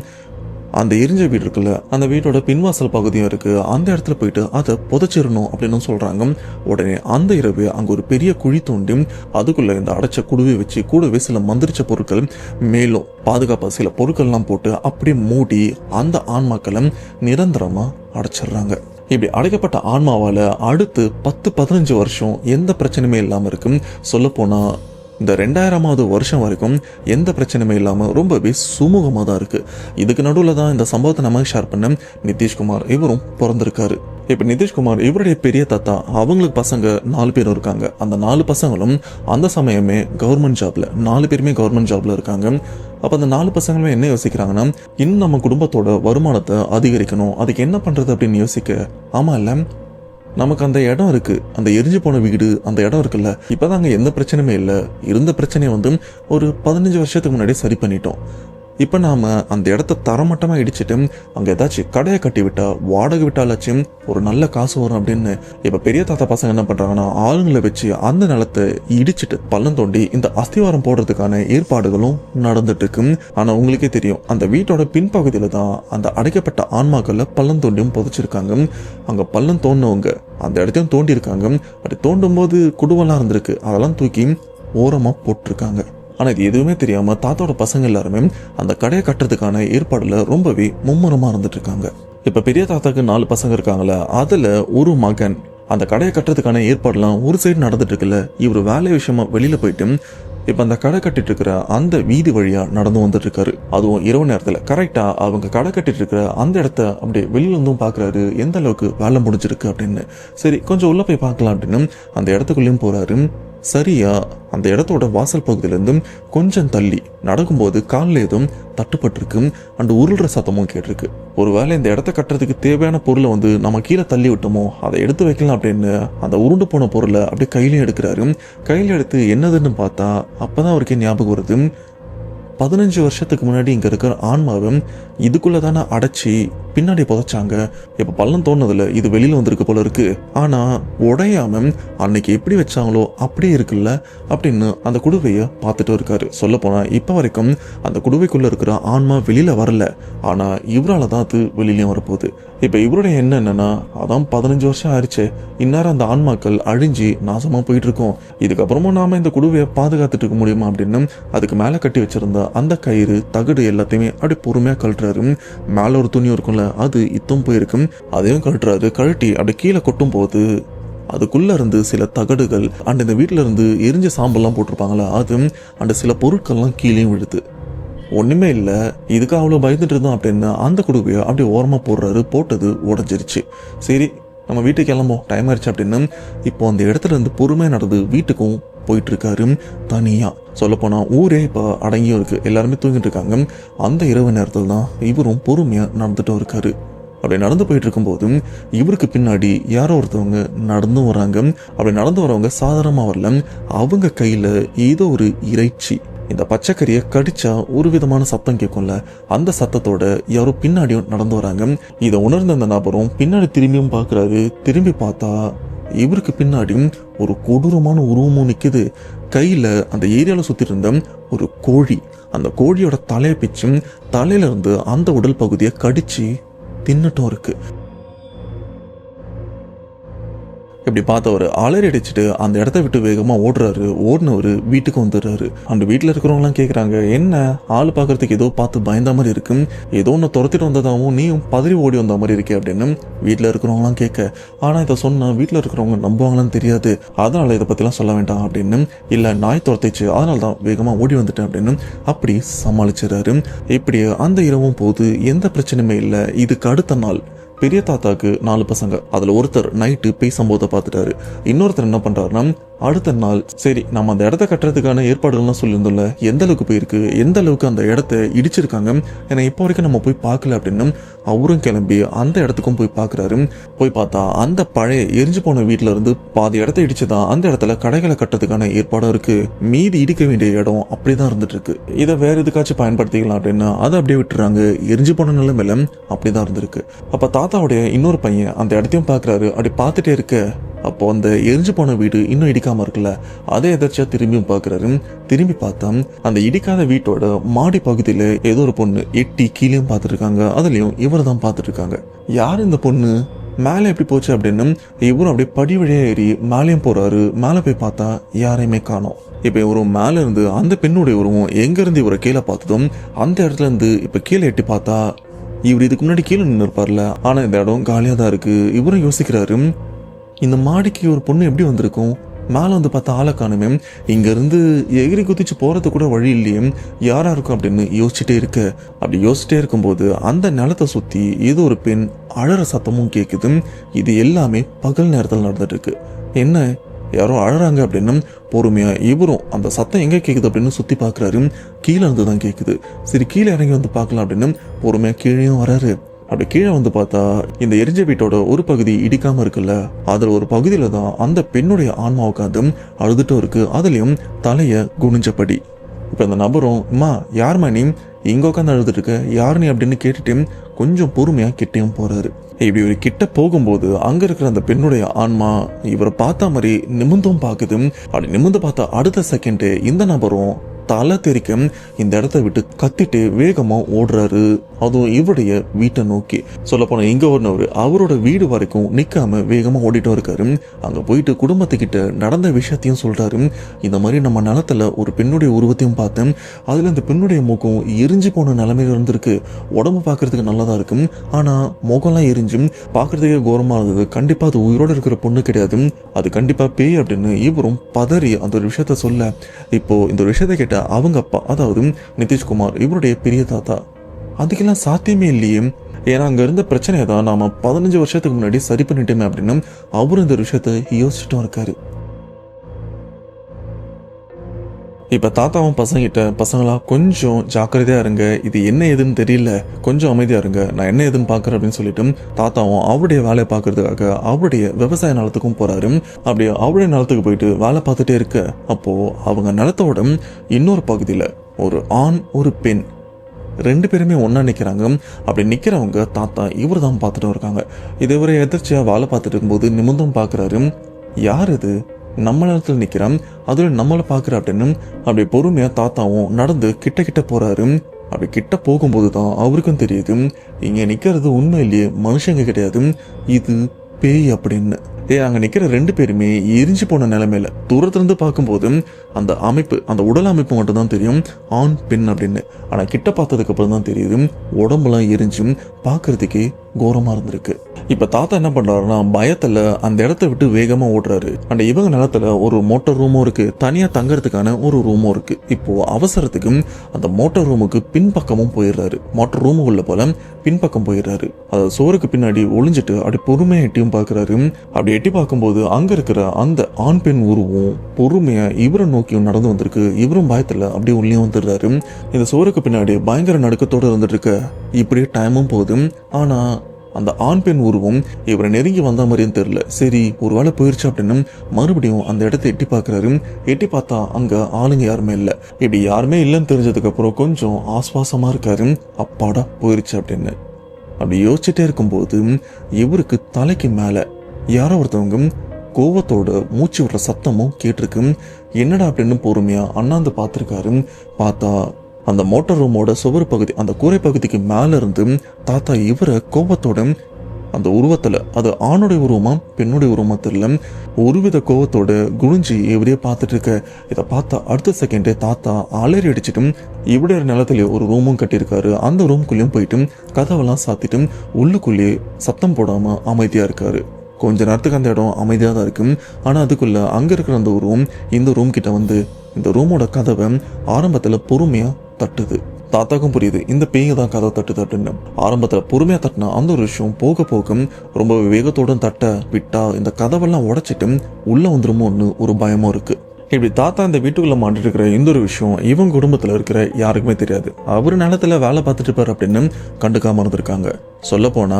அந்த எரிஞ்ச வீடு இருக்குல்ல, அந்த வீட்டோட பின்வாசல் பகுதியும் இருக்கு, அந்த இடத்துல போயிட்டு அதை புதைச்சிடணும் அப்படின்னு சொல்றாங்க. உடனே அந்த இரவு அங்க ஒரு பெரிய குழி தோண்டி அதுக்குள்ள இந்த அடைச்ச குடுவை வச்சு கூடவே சில மந்திரிச்ச பொருட்கள் மேலும் பாதுகாப்பா சில பொருட்கள்லாம் போட்டு அப்படியே மூடி அந்த ஆன்மாக்களை நிரந்தரமா அடைச்சிடுறாங்க. இப்படி அடைக்கப்பட்ட ஆன்மாவால அடுத்து 10-15 வருஷம் எந்த பிரச்சனையுமே இல்லாம இருக்கு. சொல்ல போனா இந்த 2000வது வருஷம் வரைக்கும் எந்த பிரச்சனையுமே இல்லாம ரொம்பவே சுமூகமாக தான் இருக்கு. இதுக்கு நடுவில் தான் இந்த சம்பவத்தை நம்ம ஷேர் பண்ண நிதிஷ்குமார் இவரும் பிறந்திருக்காரு. இப்ப நிதிஷ்குமார் இவருடைய பெரிய தாத்தா அவங்களுக்கு பசங்க 4 பேரும் இருக்காங்க. அந்த 4 பசங்களும் அந்த சமயமே கவர்மெண்ட் ஜாப்ல 4 பேருமே கவர்மெண்ட் ஜாப்ல இருக்காங்க. அப்ப அந்த 4 பசங்களுமே என்ன யோசிக்கிறாங்கன்னா, இன்னும் நம்ம குடும்பத்தோட வருமானத்தை அதிகரிக்கணும், அதுக்கு என்ன பண்றது அப்படின்னு யோசிக்க, ஆமா இல்ல நமக்கு அந்த இடம் இருக்கு, அந்த எரிஞ்சு போன வீடு அந்த இடம் இருக்குல்ல, இப்பதாங்க எந்த பிரச்சனையுமே இல்லை, இருந்த பிரச்சனையை ஒரு 15 வருஷத்துக்கு முன்னாடி சரி பண்ணிட்டோம். இப்போ நாம அந்த இடத்த தரமட்டமாக இடிச்சிட்டு அங்கே ஏதாச்சும் கடையை கட்டி விட்டா வாடகை விட்டாலாச்சும் ஒரு நல்ல காசு வரும் அப்படின்னு இப்போ பெரிய தாத்தா பசங்க என்ன பண்ணுறாங்கன்னா, ஆளுங்களை வச்சு அந்த நிலத்தை இடிச்சிட்டு பள்ளம் தோண்டி இந்த அஸ்திவாரம் போடுறதுக்கான ஏற்பாடுகளும் நடந்துட்டு இருக்கு. ஆனால் உங்களுக்கே தெரியும், அந்த வீட்டோட பின்பகுதியில் தான் அந்த அடைக்கப்பட்ட ஆன்மாக்களில் பள்ளம் தோண்டியும் புதைச்சிருக்காங்க. அங்கே பள்ளம் தோண்டினவங்க அந்த இடத்தையும் தோண்டி இருக்காங்க. அப்படி தோண்டும் போது குடுவெல்லாம் இருந்திருக்கு, அதெல்லாம் தூக்கி ஓரமாக போட்டிருக்காங்க. ஆனால் இது எதுவுமே தெரியாமல் தாத்தாவோட பசங்க எல்லாருமே அந்த கடையை கட்டுறதுக்கான ஏற்பாடுல ரொம்பவே மும்முரமாக இருந்துட்டு இருக்காங்க. இப்போ பெரிய தாத்தாக்கு 4 பசங்க இருக்காங்களே, அதில் ஒரு மகன் அந்த கடையை கட்டுறதுக்கான ஏற்பாடுலாம் ஒரு சைடு நடந்துட்டு இருக்குல்ல, இவர் வேலை விஷயமா வெளியில் போயிட்டு இப்போ அந்த கடை கட்டிட்டு இருக்கிற அந்த வீதி வழியாக நடந்து வந்துட்டு இருக்காரு. அதுவும் இரவு நேரத்தில் கரெக்டாக அவங்க கடை கட்டிட்டு இருக்கிற அந்த இடத்த அப்படியே வெளியில இருந்தும் பார்க்குறாரு, எந்த அளவுக்கு வேலை முடிஞ்சிருக்கு அப்படின்னு. சரி கொஞ்சம் உள்ளே போய் பார்க்கலாம் அப்படின்னு அந்த இடத்துக்குள்ளேயும் போகிறாரு. சரியா அந்த இடத்தோட வாசல் பகுதியிலேருந்து கொஞ்சம் தள்ளி நடக்கும்போது காலில் எதுவும் தட்டுப்பட்டிருக்கு, அண்ட் உருள்ற சத்தமும் கேட்டிருக்கு. ஒருவேளை இந்த இடத்த கட்டுறதுக்கு தேவையான பொருளை நம்ம கீழே தள்ளி விட்டோமோ, அதை எடுத்து வைக்கலாம் அப்படின்னு அந்த உருண்டு போன பொருளை அப்படியே கையிலையும் எடுக்கிறாரு. கையில் எடுத்து என்னதுன்னு பார்த்தா அப்பதான் அவருக்கே ஞாபகம் வருது, 15 வருஷத்துக்கு முன்னாடி இங்க இருக்கிற ஆன்மாவை இதுக்குள்ள தானே அடைச்சி பின்னாடி புதைச்சாங்க. இப்ப பள்ளம் தோணுதுல இது வெளியில வந்திருக்கு போல இருக்கு, ஆனா உடையாம அன்னைக்கு எப்படி வச்சாங்களோ அப்படியே இருக்குல்ல அப்படின்னு அந்த குடுவைய பார்த்துட்டு இருக்காரு. சொல்ல போனா இப்ப வரைக்கும் அந்த குடுவைக்குள்ள இருக்கிற ஆன்மா வெளியில வரல, ஆனா இவரால தான் அது வெளியிலயும் வரப்போகுது. இப்ப இவருடைய எண்ணம் என்னன்னா, அதான் 15 வருஷம் ஆயிடுச்சு, இந்நேரம் அந்த ஆன்மாக்கள் அழிஞ்சு நாசமா போயிட்டு இருக்கோம், இதுக்கப்புறமா நாம இந்த குடுவையை பாதுகாத்துட்டு இருக்க முடியுமா அப்படின்னு அதுக்கு மேல கட்டி வச்சிருந்த அந்த கயிறு தகடு எல்லாத்தையுமே அப்படி பொறுமையா கழட்டுறாரு. மேல ஒரு துணி இருக்கும்ல, அது இத்தும் போயிருக்கும், அதையும் கழட்டுறாரு. கழட்டி அப்படி கீழே கொட்டும் போது அதுக்குள்ள இருந்து சில தகடுகள் அண்ட் இந்த வீட்டுல இருந்து எரிஞ்ச சாம்பல்லாம் போட்டிருப்பாங்களா அது அண்ட் சில பொருட்கள்லாம் கீழே விழுது. ஒண்ணுமே இல்லை, இதுக்கு அவ்வளோ பயந்துட்டு இருந்தோம் அப்படின்னு அந்த குடுவையை அப்படியே ஓரமா போடுறாரு. போட்டது உடஞ்சிருச்சு. சரி நம்ம வீட்டுக்கு கிளம்போம், டைம் ஆயிடுச்சு அப்படின்னு இப்போ அந்த இடத்துல இருந்து பொறுமையாக நடந்து வீட்டுக்கும் போயிட்டு இருக்காரு தனியா. சொல்லப்போனா ஊரே இப்போ அடங்கியும் இருக்கு, எல்லாருமே தூங்கிட்டு இருக்காங்க. அந்த இரவு நேரத்தில் தான் இவரும் பொறுமையா நடந்துட்டு இருக்காரு. அப்படி நடந்து போயிட்டு இருக்கும்போது இவருக்கு பின்னாடி யாரோ ஒருத்தவங்க நடந்து வராங்க. அப்படி நடந்து வரவங்க சாதாரணமாக வரல, அவங்க கையில ஏதோ ஒரு இறைச்சி, இந்த பச்சைக்கறியை கடிச்சா ஒரு விதமான சத்தம் கேட்கும்ல, அந்த சத்தத்தோட யாரோ பின்னாடியும் நடந்து வராங்க. இதை உணர்ந்த அந்த நபரும் பின்னாடி திரும்பியும் பார்க்குறாரு. திரும்பி பார்த்தா இவருக்கு பின்னாடி ஒரு கொடூரமான உருவமும் நிற்குது. கையில் அந்த ஏரியாவில் சுற்றி இருந்த ஒரு கோழி, அந்த கோழியோட தலையை பிச்சு தலையில இருந்து அந்த உடல் பகுதியை கடிச்சு தின்னுட்டும் இருக்கு. இப்படி பார்த்தவர் அலறி அடிச்சுட்டு அந்த இடத்த விட்டு வேகமாக ஓடுறாரு. ஓடினவர் வீட்டுக்கு வந்துடுறாரு. அந்த வீட்டில் இருக்கிறவங்களாம் கேட்குறாங்க, என்ன ஆள் பார்க்கறதுக்கு ஏதோ பார்த்து பயந்த மாதிரி இருக்கு, ஏதோ ஒன்று துரத்திட்டு வந்ததாகவும் நீயும் பதறி ஓடி வந்த மாதிரி இருக்கே அப்படின்னு வீட்டில் இருக்கிறவங்களாம் கேட்க, ஆனால் இதை சொன்னால் வீட்டில் இருக்கிறவங்க நம்புவாங்களான்னு தெரியாது, அதனால இதை பற்றிலாம் சொல்ல வேண்டாம் அப்படின்னு, இல்லை நாய் துரத்திச்சு அதனால தான் வேகமாக ஓடி வந்துட்டேன் அப்படின்னு அப்படி சமாளிச்சிடறாரு. இப்படி அந்த இரவும் போது எந்த பிரச்சனையுமே இல்லை. இதுக்கு அடுத்த நாள் பெரிய தாத்தாக்கு 4 பசங்க. அதுல ஒருத்தர் நைட்டு பேய் சம்பவத்தை பார்த்துட்டாரு. இன்னொருத்தர் என்ன பண்றாருன்னா, அடுத்த நாள் சரி நம்ம அந்த இடத்த கட்டுறதுக்கான ஏற்பாடுகள்லாம் சொல்லியிருந்தோம்ல, எந்த அளவுக்கு போயிருக்கு, எந்த அளவுக்கு அந்த இடத்த இடிச்சிருக்காங்க, ஏன்னா இப்போ வரைக்கும் நம்ம போய் பார்க்கல அப்படின்னு அவரும் கிளம்பி அந்த இடத்துக்கும் போய் பார்க்குறாரு. போய் பார்த்தா அந்த பழைய எரிஞ்சு போன வீட்டில இருந்து பாதி இடத்த இடிச்சுதான் அந்த இடத்துல கடைகளை கட்டுறதுக்கான ஏற்பாடும் இருக்கு. மீதி இடிக்க வேண்டிய இடம் அப்படிதான் இருந்துட்டு இருக்கு. இதை வேற எதுக்காச்சும் பயன்படுத்திக்கலாம் அப்படின்னு அதை அப்படியே விட்டுறாங்க. எரிஞ்சு போன நிலைமையில அப்படிதான் இருந்திருக்கு. அப்ப தாத்தாவுடைய இன்னொரு பையன் அந்த இடத்தையும் பார்க்குறாரு. அப்படி பார்த்துட்டே இருக்க அப்போ அந்த எரிஞ்சு போன வீடு இன்னும் இடிக்காம இருக்குல்ல, அதே எதாச்சியா திரும்பியும் பார்க்குறாரு. திரும்பி பார்த்தா அந்த இடிக்காத வீட்டோட மாடி பகுதியில் ஏதோ ஒரு பொண்ணு எட்டி கீழேயும் பார்த்துட்டு இருக்காங்க. அதுலயும் இவர் தான் பார்த்துட்டு இருக்காங்க. யார் இந்த பொண்ணு, மேலே எப்படி போச்சு அப்படின்னு இவரும் அப்படியே படி வழியாக ஏறி மேலேயும் போறாரு. மேலே போய் பார்த்தா யாரையுமே காணோம். இப்போ இவரும் மேலே இருந்து அந்த பெண்ணுடைய உருவம் எங்கேருந்து இவரை கீழே பார்த்ததும் அந்த இடத்துல இருந்து இப்போ கீழே எட்டி பார்த்தா இவர் இதுக்கு முன்னாடி கீழே நின்று இருப்பார்ல, ஆனால் இந்த இடம் காலியாக தான் இருக்கு. இவரும் யோசிக்கிறாரு, இந்த மாடிக்கு ஒரு பொண்ணு எப்படி வந்திருக்கும், மேலே வந்து பார்த்தா ஆளை காணுமே, இங்கேருந்து எகிரி குதிச்சு போகிறது கூட வழி இல்லையே, யாராக இருக்கும் அப்படின்னு யோசிச்சுட்டே இருக்க. அப்படி யோசிச்சுட்டே இருக்கும்போது அந்த நிலத்தை சுற்றி ஏதோ ஒரு பெண் அழற சத்தமும் கேட்குது. இது எல்லாமே பகல் நேரத்தில் நடந்துட்டு இருக்கு. என்ன யாரோ அழறாங்க அப்படின்னு பொறுமையா இவரும் அந்த சத்தம் எங்கே கேட்குது அப்படின்னு சுற்றி பார்க்குறாரு. கீழே இருந்து தான் கேட்குது. சரி கீழே இறங்கி வந்து பார்க்கலாம் அப்படின்னு பொறுமையாக கீழேயும் வராரு. அப்படி கீழே வந்து பார்த்தா இந்த எரிஞ்ச வீட்டோட ஒரு பகுதி இடிக்காம இருக்குல்ல, அதில் ஒரு பகுதியில தான் அந்த பெண்ணுடைய ஆன்மா உட்காந்து அழுதுட்டும் இருக்கு. அதுலயும் தலைய குனிஞ்சபடி. இப்போ அந்த நபரும், அம்மா யாருமா நீ இங்க உட்காந்து அழுதுட்டு இருக்க, யார் நீ அப்படின்னு கேட்டுட்டு கொஞ்சம் பொறுமையா கிட்டையும் போறாரு. இப்படி ஒரு கிட்ட போகும்போது அங்க இருக்கிற அந்த பெண்ணுடைய ஆன்மா இவரை பார்த்த மாதிரி நிமிந்தும் பார்க்குது. அப்படி நிமிந்து பார்த்தா அடுத்த செகண்ட் இந்த நபரும் தலை தெரிக்க இந்த இடத்த விட்டு கத்திட்டு வேகமா ஓடுறாரு. அதுவும் இவருடைய வீட்டை நோக்கி. சொல்ல போனா இங்க ஓடினவர் அவரோட வீடு வரைக்கும் நிக்காம வேகமா ஓடிட்டும் இருக்காரு. அங்க போயிட்டு குடும்பத்துக்கிட்ட நடந்த விஷயத்தையும் சொல்றாரு. இந்த மாதிரி நம்ம நிலத்துல ஒரு பெண்ணுடைய உருவத்தையும் பார்த்தேன், அதுல இந்த பெண்ணுடைய முகம் எரிஞ்சு போன நிலைமையில இருந்திருக்கு. உடம்பு பார்க்கறதுக்கு நல்லதா இருக்கு, ஆனா முகம்லாம் எரிஞ்சு பார்க்கறதுக்கே கோரமா இருந்தது. கண்டிப்பா அது உயிரோட இருக்கிற பொண்ணு கிடையாது, அது கண்டிப்பா பேய் அப்படின்னு இவரும் பதறி அந்த ஒரு விஷயத்த சொல்ல. இப்போ இந்த ஒரு விஷயத்த கேட்ட அவங்க அப்பா, அதாவது நிதிஷ்குமார் இவருடைய பெரிய தாத்தா, அதுக்கெல்லாம் சாத்தியமே இல்லையே, ஏன்னா அங்க இருந்த பிரச்சனையை தான் நாம 15 வருஷத்துக்கு முன்னாடி சரி பண்ணிட்டோமே அப்படின்னு அவரும் இந்த விஷயத்த யோசிச்சுட்டும் இருக்காரு. இப்ப தாத்தாவும் பசங்கிட்ட, பசங்களா கொஞ்சம் ஜாக்கிரதையா இருங்க, இது என்ன ஏதுன்னு தெரியல, கொஞ்சம் அமைதியா இருங்க, நான் என்ன ஏதுன்னு பாக்குறேன் அப்படின்னு சொல்லிட்டு தாத்தாவும் அவருடைய வேலையை பார்க்கறதுக்காக அவருடைய விவசாய நிலத்துக்கும் போறாரு. அப்படி அவருடைய நிலத்துக்கு போயிட்டு வேலை பார்த்துட்டே இருக்க அப்போ அவங்க நிலத்தோட இன்னொரு பகுதியில ஒரு ஆண் ஒரு பெண் 2 பேருமே ஒன்னா நிக்கிறாங்க. அப்படி நிக்கிறவங்க தாத்தா இவர் தான் பார்த்துட்டு இருக்காங்க. இது இவரை எதிர்ச்சியா வேலை பார்த்துட்டு இருக்கும்போது நிமிந்தும் பாக்குறாரு. யார் இது, நம்ம நேரத்தில் நிக்கிறான், அதுல நம்மளை பாக்குற அப்படின்னு அப்படி பொறுமையா தாத்தாவும் நடந்து கிட்ட போறாரு. அப்படி கிட்ட போகும்போது தான் அவருக்கும் தெரியுது, இங்க நிக்கிறது உண்மையிலேயே மனுஷங்க கிடையாது, இது பேய் அப்படின்னு. அங்க நிக்கிற 2 பேருமே எரிஞ்சு போன நிலைமையில தூரத்துல இருந்து பார்க்கும்போது அந்த அமைப்பு, அந்த உடல் அமைப்பு மட்டும் தான் தெரியும் ஆண் பெண் அப்படின்னு. ஆனா கிட்ட பார்த்ததுக்கு அப்புறம் தான் தெரியுது உடம்புலாம் எரிஞ்சும் பார்க்கறதுக்கே கோரமா இருந்திருக்கு. இப்ப தாத்தா என்ன பண்றாருன்னா பயத்துல அந்த இடத்த விட்டு வேகமா ஓடுறாரு. அண்ட் இவங்க நிலத்துல ஒரு மோட்டார் ரூமும் இருக்கு, தனியா தங்கறதுக்கான ஒரு ரூமும் இருக்கு. இப்போ அவசரத்துக்கு அந்த மோட்டார் ரூமுக்கு பின்பக்கமும் போயிடுறாரு. மோட்டார் ரூமுக்குள்ள போல பின்பக்கம் போயிடுறாரு. அது சோருக்கு பின்னாடி ஒளிஞ்சிட்டு அப்படி பொறுமையா எட்டியும் பாக்குறாரு. அப்படி எட்டி பார்க்கும்போது அங்க இருக்கிற அந்த ஆண் பெண் உருவம் பொறுமையா இவரை நோக்கியும் நடந்து வந்திருக்கு. இவரும் பயத்துல அப்படியே உள்ளே வந்துடுறாரு. இந்த சோருக்கு பின்னாடி பயங்கர நடுக்கத்தோட இருந்துட்டு இருக்க. இப்படியே டைமும் போகுது. ஆனா அந்த ஆண் பெண் உருவம் இவரை நெருங்கி வந்த மாதிரியும் தெரியல. சரி ஒரு வேளை போயிருச்சு அப்படின்னு மறுபடியும் அந்த இடத்த எட்டி பார்க்கறாரு. எட்டி பார்த்தா அங்க ஆளுங்க யாருமே இல்லை. இப்படி யாருமே இல்லைன்னு தெரிஞ்சதுக்கு அப்புறம் கொஞ்சம் ஆஸ்வாசமா இருக்காரு. அப்பாடா போயிருச்சு அப்படின்னு. அப்படி யோசிச்சுட்டே இருக்கும்போது இவருக்கு தலைக்கு மேல யாரோ ஒருத்தவங்க கோவத்தோட மூச்சு விடுற சத்தமும் கேட்டிருக்கு. என்னடா அப்படின்னு பொறுமையா அண்ணாந்து பார்த்துருக்காரு. பார்த்தா அந்த மோட்டார் ரூமோட சுவர் பகுதி, அந்த கூரை பகுதிக்கு மேல இருந்து தாத்தா இவரை கோபத்தோட அந்த உருவத்துல, அது ஆணுடைய உருவமா பெண்ணுடைய உருவமா தெரியல, ஒருவித கோவத்தோட குனிஞ்சு இவரையே பார்த்துட்டு இருக்க. இதை பார்த்தா அடுத்த செகண்டே தாத்தா அலறி அடிச்சுட்டு இவருடைய நிலத்திலே ஒரு ரூமும் கட்டியிருக்காரு. அந்த ரூம்குள்ளேயும் போயிட்டு கதவெல்லாம் சாத்திட்டு உள்ளுக்குள்ளேயே சத்தம் போடாம அமைதியா இருக்காரு. கொஞ்ச நேரத்துக்கு அந்த இடம் அமைதியாக தான் இருக்கு. ஆனா அதுக்குள்ள அங்க இருக்கிற அந்த ரூம் இந்த ரூம் கிட்ட வந்து இந்த ரூமோட கதவை ஆரம்பத்துல பொறுமையா தட்டுது. தாத்தாக்கும் புரியுது இந்த பேய்ங்க தான் கதவை தட்டுது அப்படின்னு. ஆரம்பத்துல பொறுமையா தட்டினா அந்த ஒரு விஷயம் போக போக ரொம்ப வேகத்தோட தட்ட விட்டா இந்த கதவெல்லாம் உடைச்சிட்டு உள்ள வந்துருமோன்னு ஒரு பயமும் இருக்கு. இப்படி தாத்தா இந்த வீட்டுக்குள்ள மாட்டிட்டு இருக்கிற இந்த ஒரு விஷயம் இவங்க குடும்பத்துல இருக்கிற யாருக்குமே தெரியாது. அவரு நிலத்துல வேலை பார்த்துட்டு இருப்பாரு அப்படின்னு கண்டுக்காம இருந்திருக்காங்க. சொல்ல போனா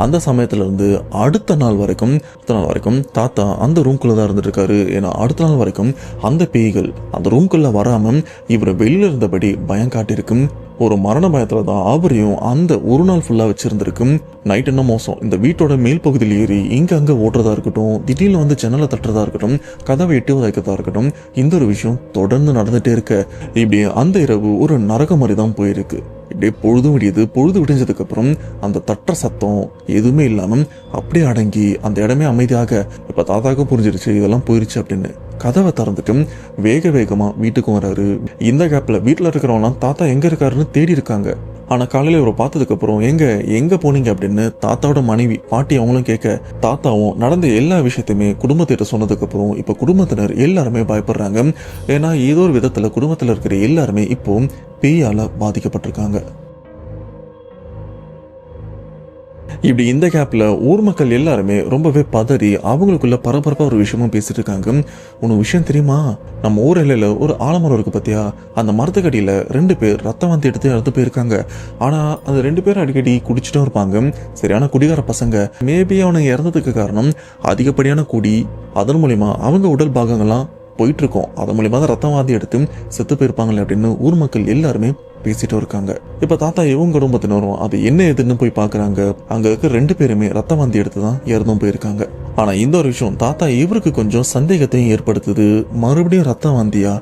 அந்த சமயத்துல இருந்து அடுத்த நாள் வரைக்கும் தாத்தா அந்த ரூம்குள்ள தான் இருந்துட்டு இருக்காரு. ஏன்னா அடுத்த நாள் வரைக்கும் அந்த பேய்கள் அந்த ரூம்குள்ள வராம இவரை வெளியில இருந்தபடி பயம் காட்டியிருக்கும். ஒரு மரண பயத்துல தான் அவரையும் அந்த ஒரு நாள் ஃபுல்லா வச்சிருந்திருக்கும். நைட் என்ன மோசம், இந்த வீட்டோட மேல் பகுதியில் ஏறி இங்க அங்க ஓட்டுறதா இருக்கட்டும், திடீர்னு வந்து ஜன்னலை தட்டுறதா இருக்கட்டும், கதவை எட்டி வைக்கிறதா இருக்கட்டும், இந்த ஒரு விஷயம் தொடர்ந்து நடந்துட்டே இருக்க. இப்படி அந்த இரவு ஒரு நரக மாதிரி தான் போயிருக்கு. இப்படியே பொழுது விடியுது. பொழுது விடிஞ்சதுக்கு அப்புறம் அந்த தட்டுற சத்தம் எதுவுமே இல்லாம அப்படியே அடங்கி அந்த இடமே அமைதியாக. இப்ப தாத்தாக்கும் புரிஞ்சிருச்சு இதெல்லாம் போயிருச்சு அப்படின்னு. கதவை திறந்துட்டு வேக வேகமா வீட்டுக்கும் வராரு. இந்த கேப்ல வீட்டுல இருக்கிறவங்களாம் தாத்தா எங்க இருக்காருன்னு தேடி இருக்காங்க. ஆனா காலையில இவரை பார்த்ததுக்கு அப்புறம் எங்க போனீங்க அப்படின்னு தாத்தாவோட மனைவி பாட்டி அவங்களும் கேட்க, தாத்தாவும் நடந்த எல்லா விஷயத்தையுமே குடும்பத்திட்ட சொன்னதுக்கு அப்புறம் இப்ப குடும்பத்தினர் எல்லாருமே பயப்படுறாங்க. ஏன்னா ஏதோ ஒரு விதத்துல குடும்பத்துல இருக்கிற எல்லாருமே இப்போ பேயால பாதிக்கப்பட்டிருக்காங்க. இப்படி இந்த கேப்ல ஊர் மக்கள் எல்லாருமே ரொம்பவே பதறி அவங்களுக்குள்ள பரபரப்பா ஒரு விஷயமும் பேசிட்டு இருக்காங்க. உனக்கு விஷயம் தெரியுமா, நம்ம ஊர் எல்லையில ஒரு ஆலமரம் இருக்கு பத்தியா, அந்த மரத்துக்கடியில 2 பேர் ரத்தம் வந்து எடுத்து இறந்து போயிருக்காங்க. ஆனா அந்த 2 பேரும் அடிக்கடி குடிச்சிட்டும் இருப்பாங்க. சரியான குடிகார பசங்க. மேபி அவனுங்க இறந்ததுக்கு காரணம் அதிகப்படியான குடி, அதன் மூலியமா அவங்க உடல் பாகங்கள்லாம் போயிட்டு இருக்கோம், அதன் மூலியமா தான் ரத்தம் வாந்தி எடுத்து செத்து போயிருப்பாங்களே அப்படின்னு ஊர் மக்கள் எல்லாருமே பேசிட்டு இருக்காங்க. இப்ப தாத்தா இவங்க குடும்பத்தினரும் அது என்ன எதுன்னு போய் பாக்குறாங்க. அங்க இருக்க 2 பேருமே ரத்த வாந்தி எடுத்துதான் இறந்தும் போயிருக்காங்க. ஆனா இந்த ஒரு விஷயம் தாத்தா இவருக்கு கொஞ்சம் சந்தேகத்தையும் ஏற்படுத்துது. மறுபடியும் ரத்த வாந்தியா,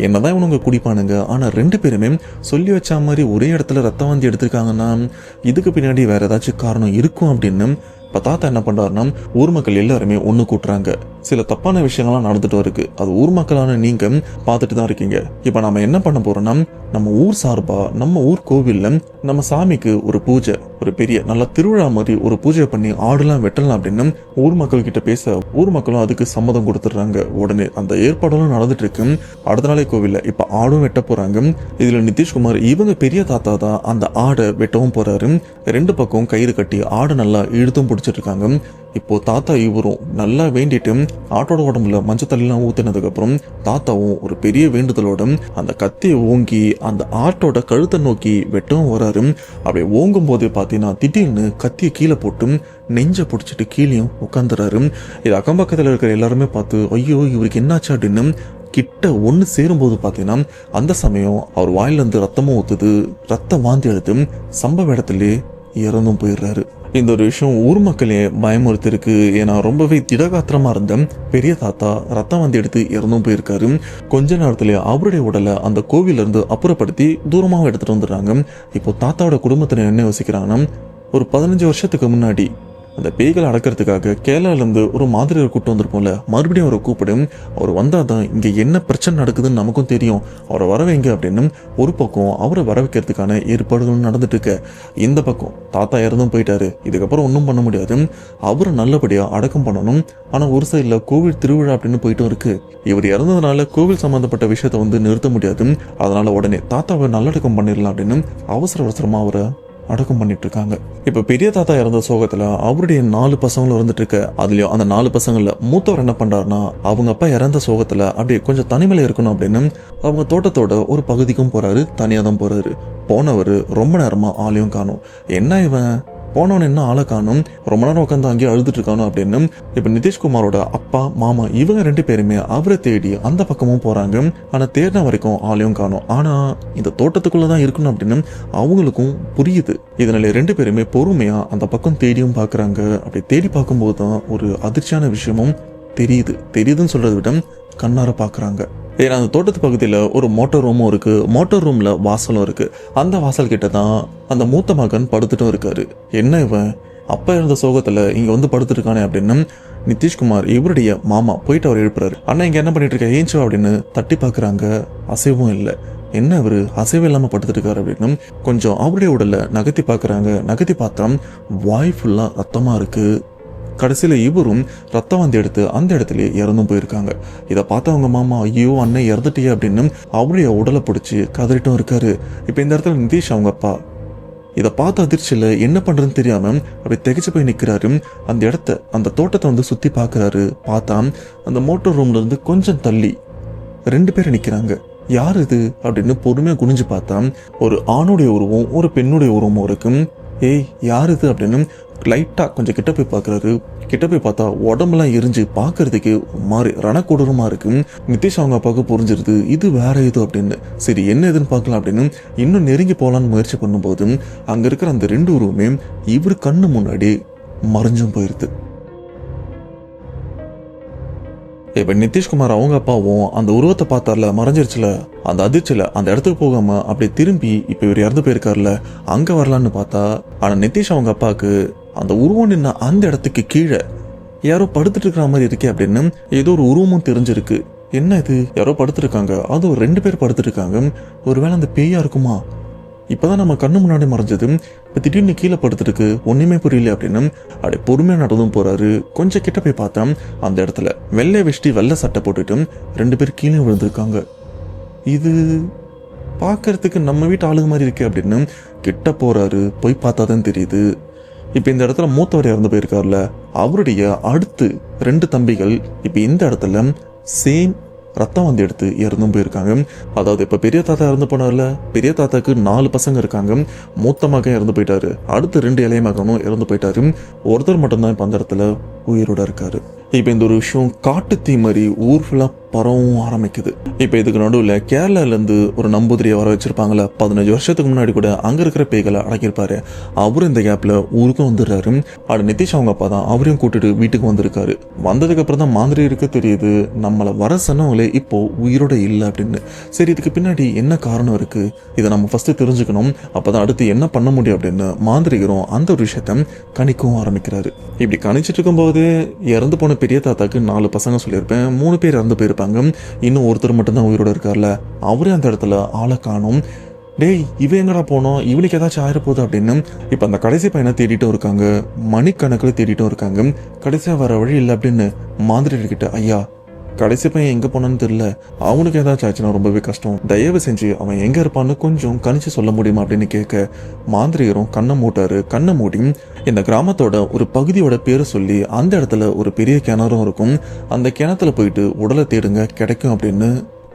என்னதான் இவனுங்க குடிப்பானுங்க, ஆனா 2 பேருமே சொல்லி வச்ச மாதிரி ஒரே இடத்துல ரத்த வாந்தி எடுத்திருக்காங்கன்னா இதுக்கு பின்னாடி வேற ஏதாச்சும் காரணம் இருக்கும் அப்படின்னு இப்ப தாத்தா என்ன பண்றாருன்னா ஊர் மக்கள் எல்லாருமே ஒண்ணு கூட்டுறாங்க. சில தப்பான விஷயங்கள்லாம் நடந்துட்டு இருக்கு. அது ஊர் மக்களான நீங்க பார்த்துட்டு தான் இருக்கீங்க. இப்ப நாம என்ன பண்ண போறோம்னா நம்ம ஊர் சார்பா நம்ம ஊர் கோவில்ல நம்ம சாமிக்கு ஒரு பூஜை, ஒரு பெரிய நல்ல திருவிழா மாதிரி ஒரு பூஜை பண்ணி ஆடுலாம் வெட்டலாம் அப்படின்னு ஊர் மக்கள் கிட்ட பேச ஊர் மக்களும் அதுக்கு சம்மதம் கொடுத்துடுறாங்க. உடனே அந்த ஏற்பாடெல்லாம் நடந்துட்டு இருக்கு. அடுத்த நாளே கோவில்ல இப்ப ஆடும் வெட்ட போறாங்க. இதுல நிதிஷ்குமார் இவங்க பெரிய தாத்தா தான் அந்த ஆடை வெட்டவும் போறாரு. 2 பக்கம் கயிறு கட்டி ஆடை நல்லா இழுத்தும் பிடிச்சிட்டு இருக்காங்க. இப்போ தாத்தா இவரும் நல்லா வேண்டிட்டு ஆட்டோட உடம்புல மஞ்சள் தண்ணிலாம் ஊத்தினதுக்கு அப்புறம் தாத்தாவும் ஒரு பெரிய வேண்டுதலோட அந்த கத்தியை ஓங்கி அந்த ஆட்டோட கழுத்தை நோக்கி வெட்டவும் வராரு. அப்படி ஓங்கும் போது பாத்தீங்கன்னா திடீர்னு கத்தியை கீழே போட்டு நெஞ்ச பிடிச்சிட்டு கீழேயும் உட்காந்துறாரு. இது அக்கம் பக்கத்துல இருக்கிற எல்லாருமே பார்த்து ஐயோ இவருக்கு என்னாச்சு அப்படின்னு கிட்ட ஒன்று சேரும்போது பார்த்தீங்கன்னா அந்த சமயம் அவர் வாயிலிருந்து ரத்தமும் ஊத்துது. ரத்தம் வாந்தி எடுத்து சம்பவ இடத்துலயே இறந்தும் போயிடுறாரு. இந்த ஒரு விஷயம் ஊர் மக்களே பயமுறுத்திருக்கு. ஏன்னா ரொம்பவே திடகாத்திரமா இருந்த பெரிய தாத்தா ரத்தம் வாந்தி எடுத்து இறந்தும் போயிருக்காரு. கொஞ்ச நேரத்துல அவருடைய உடலை அந்த கோவில இருந்து அப்புறப்படுத்தி தூரமாக எடுத்துட்டு வந்துடுறாங்க. இப்போ தாத்தாவோட குடும்பத்தினர் என்ன யோசிக்கிறாங்கன்னா ஒரு 15 வருஷத்துக்கு முன்னாடி அந்த பேய்களை அடக்கிறதுக்காக கேரளாலேருந்து ஒரு மாதிரி கூட்டு வந்திருப்போம்ல, மறுபடியும் அவரை கூப்பிடும். அவர் வந்தாதான் இங்கே என்ன பிரச்சனை நடக்குதுன்னு நமக்கும் தெரியும், அவரை வர வைங்க அப்படின்னு ஒரு பக்கம் அவரை வர வைக்கிறதுக்கான ஏற்பாடுகள் நடந்துட்டு இருக்க, இந்த பக்கம் தாத்தா இறந்தும் போயிட்டாரு, இதுக்கப்புறம் ஒன்றும் பண்ண முடியாது, அவரை நல்லபடியாக அடக்கம் பண்ணணும். ஆனால் ஒரு சைடில் கோவில் திருவிழா அப்படின்னு போயிட்டும் இருக்கு. இவர் இறந்ததுனால கோவில் சம்மந்தப்பட்ட விஷயத்தை நிறுத்த முடியாது. அதனால உடனே தாத்தாவை நல்லடக்கம் பண்ணிடலாம் அப்படின்னு அவசரமா அவரை அடக்கம் பண்ணிட்டு இருக்காங்க. இப்ப பெரிய தாத்தா இறந்த சோகத்துல அவருடைய 4 பசங்களும் இருந்துட்டு இருக்க. அதுலயும் அந்த 4 பசங்கள்ல மூத்தவர் என்ன பண்றாருன்னா, அவங்க அப்பா இறந்த சோகத்துல அப்படியே கொஞ்சம் தனிமையில இருக்கணும் அப்படின்னு அவங்க தோட்டத்தோட ஒரு பகுதிக்கும் போறாரு. தனியா தான் போறாரு. போனவர் ரொம்ப நேரமா ஆளையும் காணும். என்ன இவன் போனவன் என்ன ஆளை காணும், ரொம்ப நேரம் உட்காந்து அங்கேயே அழுதுட்டு இருக்கானோ அப்படின்னு இப்ப நிதிஷ்குமாரோட அப்பா மாமா இவங்க 2 பேருமே அவரை தேடி அந்த பக்கமும் போறாங்க. ஆனா தேடின வரைக்கும் ஆளையும் காணும். ஆனா இந்த தோட்டத்துக்குள்ளதான் இருக்கணும் அப்படின்னு அவங்களுக்கும் புரியுது. இதனால 2 பேருமே பொறுமையா அந்த பக்கம் தேடியும் பாக்குறாங்க. அப்படி தேடி பார்க்கும்போது தான் ஒரு அதிர்ச்சியான விஷயமும் தெரியுதுன்னு சொல்றதை விட கண்ணார பாக்குறாங்க. ஏன்னா அந்த தோட்டத்து பகுதியில் ஒரு மோட்டார் ரூமும் இருக்கு. மோட்டார் ரூம்ல வாசலும் இருக்கு. அந்த வாசல் கிட்ட தான் அந்த மூத்த மகன் படுத்துட்டும் இருக்காரு. என்ன இவன் அப்பா இருந்த சோகத்துல இங்க படுத்துட்டு இருக்கானே அப்படின்னு நிதிஷ்குமார் இவருடைய மாமா போயிட்டு அவர் எழுப்புறாரு. அண்ணா இங்க என்ன பண்ணிட்டு இருக்க, ஏஞ்சோ அப்படின்னு தட்டி பாக்குறாங்க. அசைவும் இல்லை. என்ன இவரு அசைவு இல்லாம படுத்துட்டு இருக்காரு அப்படின்னு கொஞ்சம் அவருடைய உடலை நகர்த்தி பாக்குறாங்க. நகர்த்தி பார்த்தா வாய் ஃபுல்லா ரத்தமா இருக்கு. கடைசியில் இவரும் ரத்தம் வந்து எடுத்து அந்த இடத்துல இறந்தும் போயிருக்காங்க. இதை பார்த்தவங்க மாமா ஐயோ அண்ணன் இறந்துட்டியே அப்படின்னு அவருடைய உடலை பிடிச்சி கதறிட்டும் இருக்காரு. இப்போ இந்த இடத்துல நிதிஷ் அவங்க அப்பா இதை பார்த்த அதிர்ச்சியில் என்ன பண்றதுன்னு தெரியாம அப்படி திகைச்சு போய் நிற்கிறாரு. அந்த இடத்த அந்த தோட்டத்தை சுத்தி பார்க்கறாரு. பார்த்தா அந்த மோட்டார் ரூம்ல இருந்து கொஞ்சம் தள்ளி 2 பேர் நிற்கிறாங்க. யார் இது அப்படின்னு பொறுமையா குனிஞ்சு பார்த்தா ஒரு ஆணுடைய உருவம் ஒரு பெண்ணுடைய உருவமும் இருக்கு. ஏய் யார் இது அப்படின்னு லைட்டா கொஞ்சம் கிட்ட போய் பார்க்கறாரு. கிட்ட போய் பார்த்தா உடம்பெல்லாம் எரிஞ்சு பார்க்கறதுக்கு மாறி ரணக்கொடூரமா இருக்கு. நிதிஷ் அவங்க அப்பாவுக்கு புரிஞ்சிருது இது வேற இது அப்படின்னு. சரி என்ன எதுன்னு பார்க்கலாம் அப்படின்னு இன்னும் நெருங்கி போகலான்னு முயற்சி பண்ணும்போது அங்க இருக்கிற அந்த 2 உருவமே இவரு கண்ணு முன்னாடி மறைஞ்சும் போயிருது. இப்ப நிதிஷ்குமார் அவங்க அப்பாவும் அந்த உருவத்தை பார்த்தார்ல, மறைஞ்சிருச்சுல, அந்த அதிர்ச்சியில அந்த இடத்துக்கு போகாம அப்படி திரும்பி இப்ப இவர் இறந்து போயிருக்காருல அங்க வரலான்னு பார்த்தா, ஆனா நிதிஷ் அவங்க அப்பாவுக்கு அந்த உருவம் நின்ன அந்த இடத்துக்கு கீழே யாரோ படுத்துட்டு இருக்கிற மாதிரி இருக்கே அப்படின்னு ஏதோ ஒரு உருவமும் தெரிஞ்சிருக்கு. என்ன இது யாரோ படுத்துருக்காங்க, அது ஒரு 2 பேர் படுத்துருக்காங்க. ஒருவேளை அந்த பேயா இருக்குமா? இப்பதான் நம்ம கண்ணு முன்னாடி மறைஞ்சது, இப்ப திடீர்னு கீழே படுத்துருக்கு, ஒண்ணுமே புரியல அப்படின்னு அப்படி பொறுமையா நடந்தும் போறாரு. கொஞ்சம் கிட்ட போய் பார்த்தா அந்த இடத்துல வெள்ளை வெஷ்டி வெள்ளை சட்டை போட்டுட்டு 2 பேர் கீழே விழுந்திருக்காங்க. இது பார்க்கறதுக்கு நம்ம வீட்டு ஆளுங்க மாதிரி இருக்கு அப்படின்னு கிட்ட போறாரு. போய் பார்த்தாதான் தெரியுது இப்ப இந்த இடத்துல மூத்தவர் இறந்து போயிருக்காருல, அவருடைய அடுத்து 2 தம்பிகள் இப்ப இந்த இடத்துல சேம் ரத்தம் வந்து எடுத்து இறந்தும் போயிருக்காங்க. அதாவது இப்ப பெரிய தாத்தா இறந்து போனார்ல, பெரிய தாத்தாக்கு 4 பசங்க இருக்காங்க. மூத்த மகன் இறந்து போயிட்டாரு. அடுத்து 2 இளைய மகனும் இறந்து போயிட்டாரு. ஒருத்தர் மட்டும்தான் இப்ப அந்த இடத்துல உயிரோட இருக்காரு. இப்ப இந்த ஒரு விஷயம் காட்டு தீ மாதிரி ஊர் ஃபுல்லா பரவும் ஆரம்பிக்குது. இப்ப இதுக்கு நடுவுல கேரளால இருந்து ஒரு நம்பூதிரியை வர வச்சிருப்பாங்கல்ல, 15 வருஷத்துக்கு முன்னாடி கூட அங்க இருக்கிற பேய்களை அடக்கியிருப்பாரு. அவரும் இந்த கேப்ல ஊருக்கும் வந்துடுறாரு. அது நிதிஷ் அவங்க அப்பா தான் அவரையும் கூட்டிட்டு வீட்டுக்கு வந்திருக்காரு. வந்ததுக்கு அப்புறம் தான் மாந்திரிக்கு தெரியுது நம்மள வர சொன்னவங்களே இப்போ உயிரோட இல்லை அப்படின்னு. சரி இதுக்கு பின்னாடி என்ன காரணம் இருக்கு, இதை நம்ம ஃபர்ஸ்ட் தெரிஞ்சுக்கணும், அப்பதான் அடுத்து என்ன பண்ண முடியும் அப்படின்னு மாந்திரிகரும் அந்த ஒரு விஷயத்த கணிக்கவும் ஆரம்பிக்கிறாரு. இப்படி கணிச்சிட்டு இருக்கும்போது இறந்து போன பெரிய தாத்தாக்கு 4 பசங்க சொல்லியிருப்பேன், 3 பேர் இறந்து போயிருப்பாங்க. இன்னும் ஒருத்தர் மட்டும்தான் உயிரோட இருக்கார்ல, அவரே அந்த இடத்துல ஆளை காணும். டேய் இவன் எங்கடா போனோம், இவனுக்கு ஏதாச்சும் ஆயிரப்போகுது அப்படின்னு இப்ப அந்த கடைசி பையனை தேடிட்டும் இருக்காங்க. மணிக்கணக்கில் தேடிட்டும் இருக்காங்க. கடைசியா வர வழி இல்லை அப்படின்னு மாந்திரிகிட்ட, ஐயா கடைசி பையன் எங்க போனான்னு தெரியல, அவனுக்கு ஏதாச்சும் ஆச்சுன்னா ரொம்பவே கஷ்டம், தயவு செஞ்சு அவன் எங்க இருப்பான்னு கொஞ்சம் கணிச்சு சொல்ல முடியுமா அப்படின்னு கேட்க, மாந்திரிகரும் கண்ணை மூட்டாரு. கண்ணை மூடி இந்த கிராமத்தோட ஒரு பகுதியோட பேரை சொல்லி அந்த இடத்துல ஒரு பெரிய கிணறும் இருக்கும், அந்த கிணத்துல போயிட்டு உடலை தேடுங்க கிடைக்கும் அப்படின்னு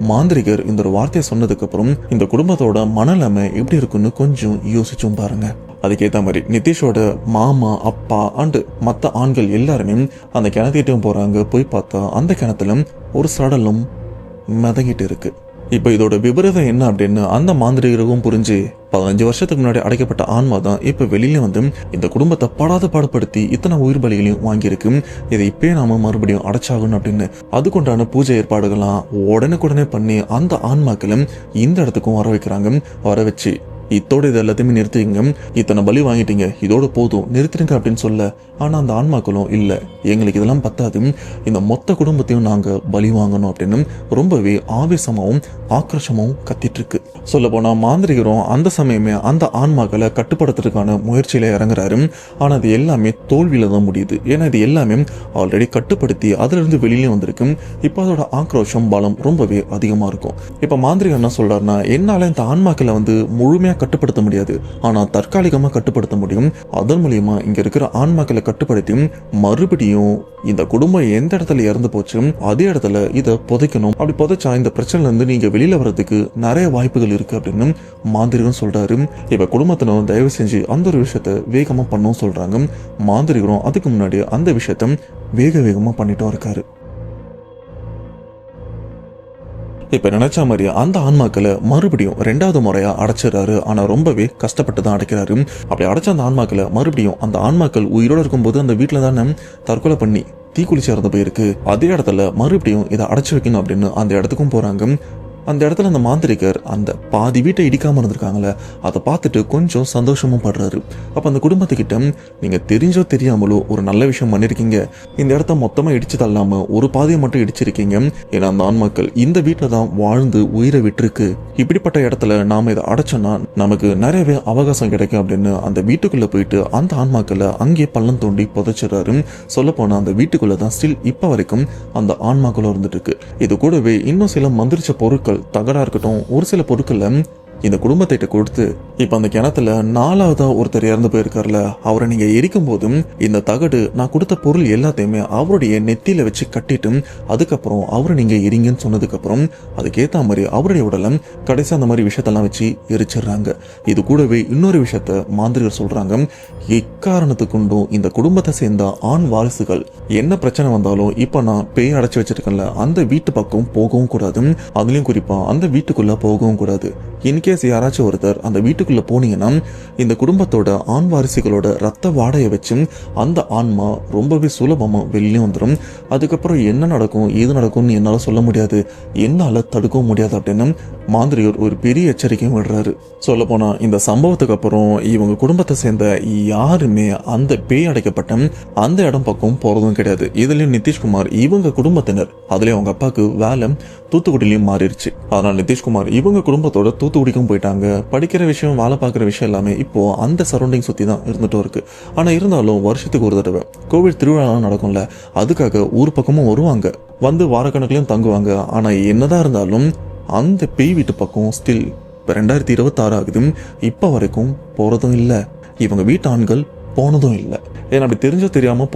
மாந்திரிகர் இந்த ஒரு வார்த்தையை சொன்னதுக்கு அப்புறம் இந்த குடும்பத்தோட மனநிலைமை எப்படி இருக்குன்னு கொஞ்சம் யோசிச்சும் பாருங்க. அதுக்கேற்ற மாதிரி நிதிஷோட மாமா அப்பா அண்டு மற்ற ஆண்கள் எல்லாருமே அந்த கிணத்துக்கிட்டையும் போறாங்க. போய் பார்த்தா அந்த கிணத்துல ஒரு சடலும் மிதங்கிட்டு இருக்கு. இப்ப இதோட விபரீதம் என்ன அப்படின்னு அந்த மாந்திரிகருக்கும் புரிஞ்சு 15 வருஷத்துக்கு முன்னாடி அடைக்கப்பட்ட ஆன்மா தான் இப்ப வெளியில வந்து இந்த குடும்பத்தை படாத பாடுபடுத்தி இத்தனை உயிர் பலிகளையும் வாங்கியிருக்கு. இதை இப்பயே நாம மறுபடியும் அடைச்சாகணும் அப்படின்னு அதுக்குண்டான பூஜை ஏற்பாடுகள்லாம் உடனுக்குடனே பண்ணி அந்த ஆன்மாக்களும் இந்த இடத்துக்கும் வர வைக்கிறாங்க. வர வச்சு இதோட இது எல்லாத்தையுமே நிறுத்திங்க, இத்தனை பலி வாங்கிட்டீங்க, இதோட போதும் நிறுத்திடுங்க அப்படின்னு சொல்ல, ஆனா அந்த ஆன்மாக்களும் இல்ல, எங்களுக்கு இதெல்லாம் பத்தாது, இந்த மொத்த குடும்பத்தையும் நாங்க பலி வாங்கணும் அப்படின்னு ரொம்பவே ஆவேசமாவும் ஆக்ரோஷமாவும் கத்திட்டு இருக்கு. சொல்ல போனா மாந்திரிகரும் அந்த சமயமே அந்த ஆன்மாக்களை கட்டுப்படுத்துறதுக்கான முயற்சியில இறங்குறாரு. ஆனா அது எல்லாமே தோல்வியில தான் முடியுது. ஏன்னா இது எல்லாமே ஆல்ரெடி கட்டுப்படுத்தி அதுல இருந்து வெளியிலே வந்திருக்கு. இப்போ அதோட ஆக்ரோஷம் பலம் ரொம்பவே அதிகமா இருக்கும். இப்ப மாந்திரிகர் என்ன சொல்றாருன்னா, என்னால இந்த ஆன்மாக்களை முழுமையா கட்டுப்படுத்த முடியாது, ஆனா தற்காலிகமா கட்டுப்படுத்த முடியும். அதன் மூலியமா இங்க இருக்கிற ஆன்மாக்களை கட்டுப்படுத்தி மறுபடியும் இந்த குடும்பம் எந்த இடத்துல இறந்து போச்சு அதே இடத்துல இதை புதைக்கணும். அப்படி புதைச்சா இந்த பிரச்சனைல இருந்து நீங்க வெளியில வர்றதுக்கு நிறைய வாய்ப்புகள் இருக்கு அப்படின்னு மாந்திரிகரும் சொல்றாரு. இப்ப குடும்பத்தினரும் தயவு செஞ்சு அந்த ஒரு விஷயத்த வேகமா பண்ணவும் சொல்றாங்க. மாந்திரிகரும் அதுக்கு முன்னாடி அந்த விஷயத்த வேகமா பண்ணிட்டும் இருக்காரு. இப்ப நினைச்ச மாதிரி அந்த ஆன்மாக்களை மறுபடியும் 2வது முறையா அடைச்சிடறாரு. ஆனா ரொம்பவே கஷ்டப்பட்டு தான் அடைக்கிறாரு. அப்படி அடைச்ச அந்த ஆன்மாக்களை மறுபடியும் அந்த ஆன்மாக்கள் உயிரோட இருக்கும்போது அந்த வீட்டுல தானே தற்கொலை பண்ணி தீக்குளிச்சு இறந்து போயிருக்கு. அதே இடத்துல மறுபடியும் இதை அடைச்சு வைக்கணும் அப்படின்னு அந்த இடத்துக்கும் போறாங்க. அந்த இடத்துல அந்த மாந்திரிகர் அந்த பாதி வீட்டை இடிக்காம இருந்திருக்காங்களே அதை பார்த்துட்டு கொஞ்சம் சந்தோஷமும் படுறாரு. அப்ப அந்த குடும்பத்துக்கிட்ட, நீங்க தெரிஞ்சோ தெரியாமலோ ஒரு நல்ல விஷயம் பண்ணிருக்கீங்க, இந்த இடத்த மொத்தமா இடிச்சு தள்ளாம ஒரு பாதியை மட்டும் இடிச்சிருக்கீங்க. ஏன்னா அந்த ஆன்மாக்கள் இந்த வீட்டுல தான் வாழ்ந்து உயிரை விட்டுருக்கு. இப்படிப்பட்ட இடத்துல நாம இதை அடைச்சோம்னா நமக்கு நிறையவே அவகாசம் கிடைக்கும் அப்படின்னு அந்த வீட்டுக்குள்ள போயிட்டு அந்த ஆன்மாக்களை அங்கேயே பள்ளம் தோண்டி புதைச்சிடறாரு. சொல்ல போனா அந்த வீட்டுக்குள்ளதான் ஸ்டில் இப்ப வரைக்கும் அந்த ஆன்மாக்களும் இருந்துட்டு இருக்கு. இது கூடவே இன்னும் சில மந்திரிச்ச பொருட்கள், தகடா இருக்கட்டும், ஒரு சில பொருட்களை இந்த குடும்பத்திட்ட கொடுத்து, இப்ப அந்த கிணத்துல 4வதா ஒருத்தர் இறந்து போயிருக்காருல, அவரை நீங்க எரிக்கும் போதும் இந்த தகடு நான் கொடுத்த பொருள் எல்லாத்தையுமே அவருடைய நெத்தியில வச்சு கட்டிட்டு அதுக்கப்புறம் அவரை நீங்க எரிங்கன்னு சொன்னதுக்கு அப்புறம் அதுக்கேத்த மாதிரி அவருடைய உடலை கடைசி அந்த மாதிரி விஷயத்தெல்லாம் வச்சு எரிச்சிடுறாங்க. இது கூடவே இன்னொரு விஷயத்த மாந்திரிகர் சொல்றாங்க, எக்காரணத்துக்குண்டும் இந்த குடும்பத்தை சேர்ந்த ஆண் வாரிசுகள் என்ன பிரச்சனை வந்தாலும் இப்ப நான் பேய் அடைச்சு வச்சிருக்கேன்ல அந்த வீட்டு பக்கம் போகவும் கூடாது, அதுலயும் குறிப்பா அந்த வீட்டுக்குள்ள போகவும் கூடாது. இன்கேஸ் யாராச்சும் ஒருத்தர் அந்த வீட்டுக்குள்ள போனீங்கன்னா இந்த குடும்பத்தோட ஆண் வாரிசுகளோட ரத்த வாடையை வச்சு அந்த ஆன்மா ரொம்பவே சுலபமா வெளியே வந்துடும். அதுக்கப்புறம் என்ன நடக்கும் ஏது நடக்கும்னு என்னால சொல்ல முடியாது, என்னால தடுக்கவும் முடியாது அப்படின்னு மாந்திரிகர் ஒரு பெரிய எச்சரிக்கையும் விடுறாரு. சொல்ல போனா இந்த சம்பவத்துக்கு அப்புறம் இவங்க குடும்பத்தை சேர்ந்த யாருமே அந்த பேய் அடைக்கப்பட்ட அந்த இடம் பக்கம் போறதும் கிடையாது. இதுலயும் நிதிஷ்குமார் இவங்க குடும்பத்தினர், அதுலயும் அவங்க அப்பாவுக்கு வேலை தூத்துக்குடியிலையும் மாறிடுச்சு. அதனால நிதிஷ்குமார் இவங்க குடும்பத்தோட தூத்துக்குடிக்கும் போயிட்டாங்க. படிக்கிற விஷயம், வேலை பார்க்குற விஷயம் எல்லாமே இப்போ அந்த சரௌண்டிங் சுற்றி தான் இருந்துட்டும் இருக்கு. ஆனால் இருந்தாலும் வருஷத்துக்கு ஒரு தடவை கோவில் திருவிழாலாம் நடக்கும்ல, அதுக்காக ஊர் பக்கமும் வருவாங்க, வந்து வாரக்கணக்கிலையும் தங்குவாங்க. ஆனால் என்னதான் இருந்தாலும் அந்த பேய் வீட்டு பக்கம் ஸ்டில் 2026 ஆகுது, இப்போ வரைக்கும் போகிறதும் இல்லை, இவங்க வீட்டு ஆண்கள் போனதும் இல்லை. ஏன்னா அப்படி தெரிஞ்சோ தெரியாமல்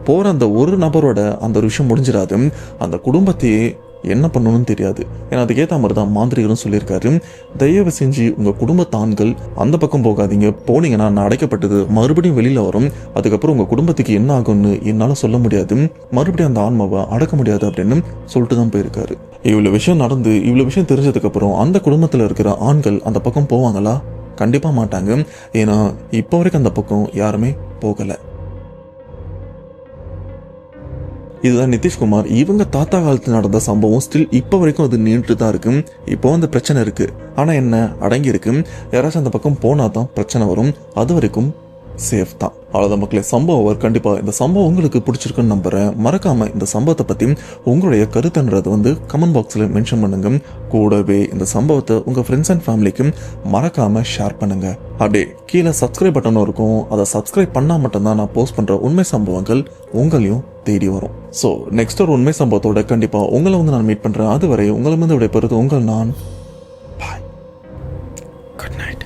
போகிற அந்த ஒரு நபரோட அந்த ஒரு விஷயம் முடிஞ்சிடாது, அந்த குடும்பத்தையே என்ன பண்ணணும்னு தெரியாது. ஏன்னா அதுக்கேற்ற மாதிரி தான் மாந்திரிகரும் சொல்லியிருக்காரு, தயவு செஞ்சு உங்கள் குடும்பத்தான்கள் அந்த பக்கம் போகாதீங்க, போனீங்கன்னா நான் அடைக்கப்பட்டது மறுபடியும் வெளியில் வரும், அதுக்கப்புறம் உங்கள் குடும்பத்துக்கு என்ன ஆகும்னு என்னால் சொல்ல முடியாது, மறுபடியும் அந்த ஆன்மாவை அடக்க முடியாது அப்படின்னு சொல்லிட்டு தான் போயிருக்காரு. இவ்வளோ விஷயம் நடந்து இவ்வளோ விஷயம் தெரிஞ்சதுக்கப்புறம் அந்த குடும்பத்தில் இருக்கிற ஆண்கள் அந்த பக்கம் போவாங்களா? கண்டிப்பாக மாட்டாங்க. ஏன்னா இப்போ வரைக்கும் அந்த பக்கம் யாருமே போகலை. இதுதான் நிதிஷ்குமார் இவங்க தாத்தா காலத்தில் நடந்த சம்பவம். ஸ்டில் இப்போ வரைக்கும் அது நீண்டு தான் இருக்கு. இப்போ அந்த பிரச்சனை இருக்கு, ஆனா என்ன அடங்கி இருக்கு, யாராச்சும் அந்த பக்கம் போனா தான் பிரச்சனை வரும், அது வரைக்கும் சேஃப் தான். அவ்வளோதான் மக்களே, சம்பவம் கண்டிப்பா இந்த சம்பவம் உங்களுக்கு பிடிச்சிருக்குன்னு நம்புறேன். மறக்காம இந்த சம்பவத்தை பத்தி உங்களுடைய கருத்துன்றது கமெண்ட் பாக்ஸ்ல மென்ஷன் பண்ணுங்க. கூடவே இந்த சம்பவத்தை உங்க ஃப்ரெண்ட்ஸ் அண்ட் ஃபேமிலிக்கு மறக்காம ஷேர் பண்ணுங்க. அப்படியே கீழே சப்ஸ்கிரைப் பட்டனும் இருக்கும், அதை சப்ஸ்கிரைப் பண்ணா மட்டும்தான் நான் போஸ்ட் பண்ற உண்மை சம்பவங்கள் உங்களையும் தேடி வரும். ஸோ நெக்ஸ்ட் ஒரு உண்மை சம்பவத்தோட கண்டிப்பா உங்களை நான் மீட் பண்றேன். அதுவரை உங்களை விடைபெறுவது உங்கள் நான். பாய், குட் நைட்.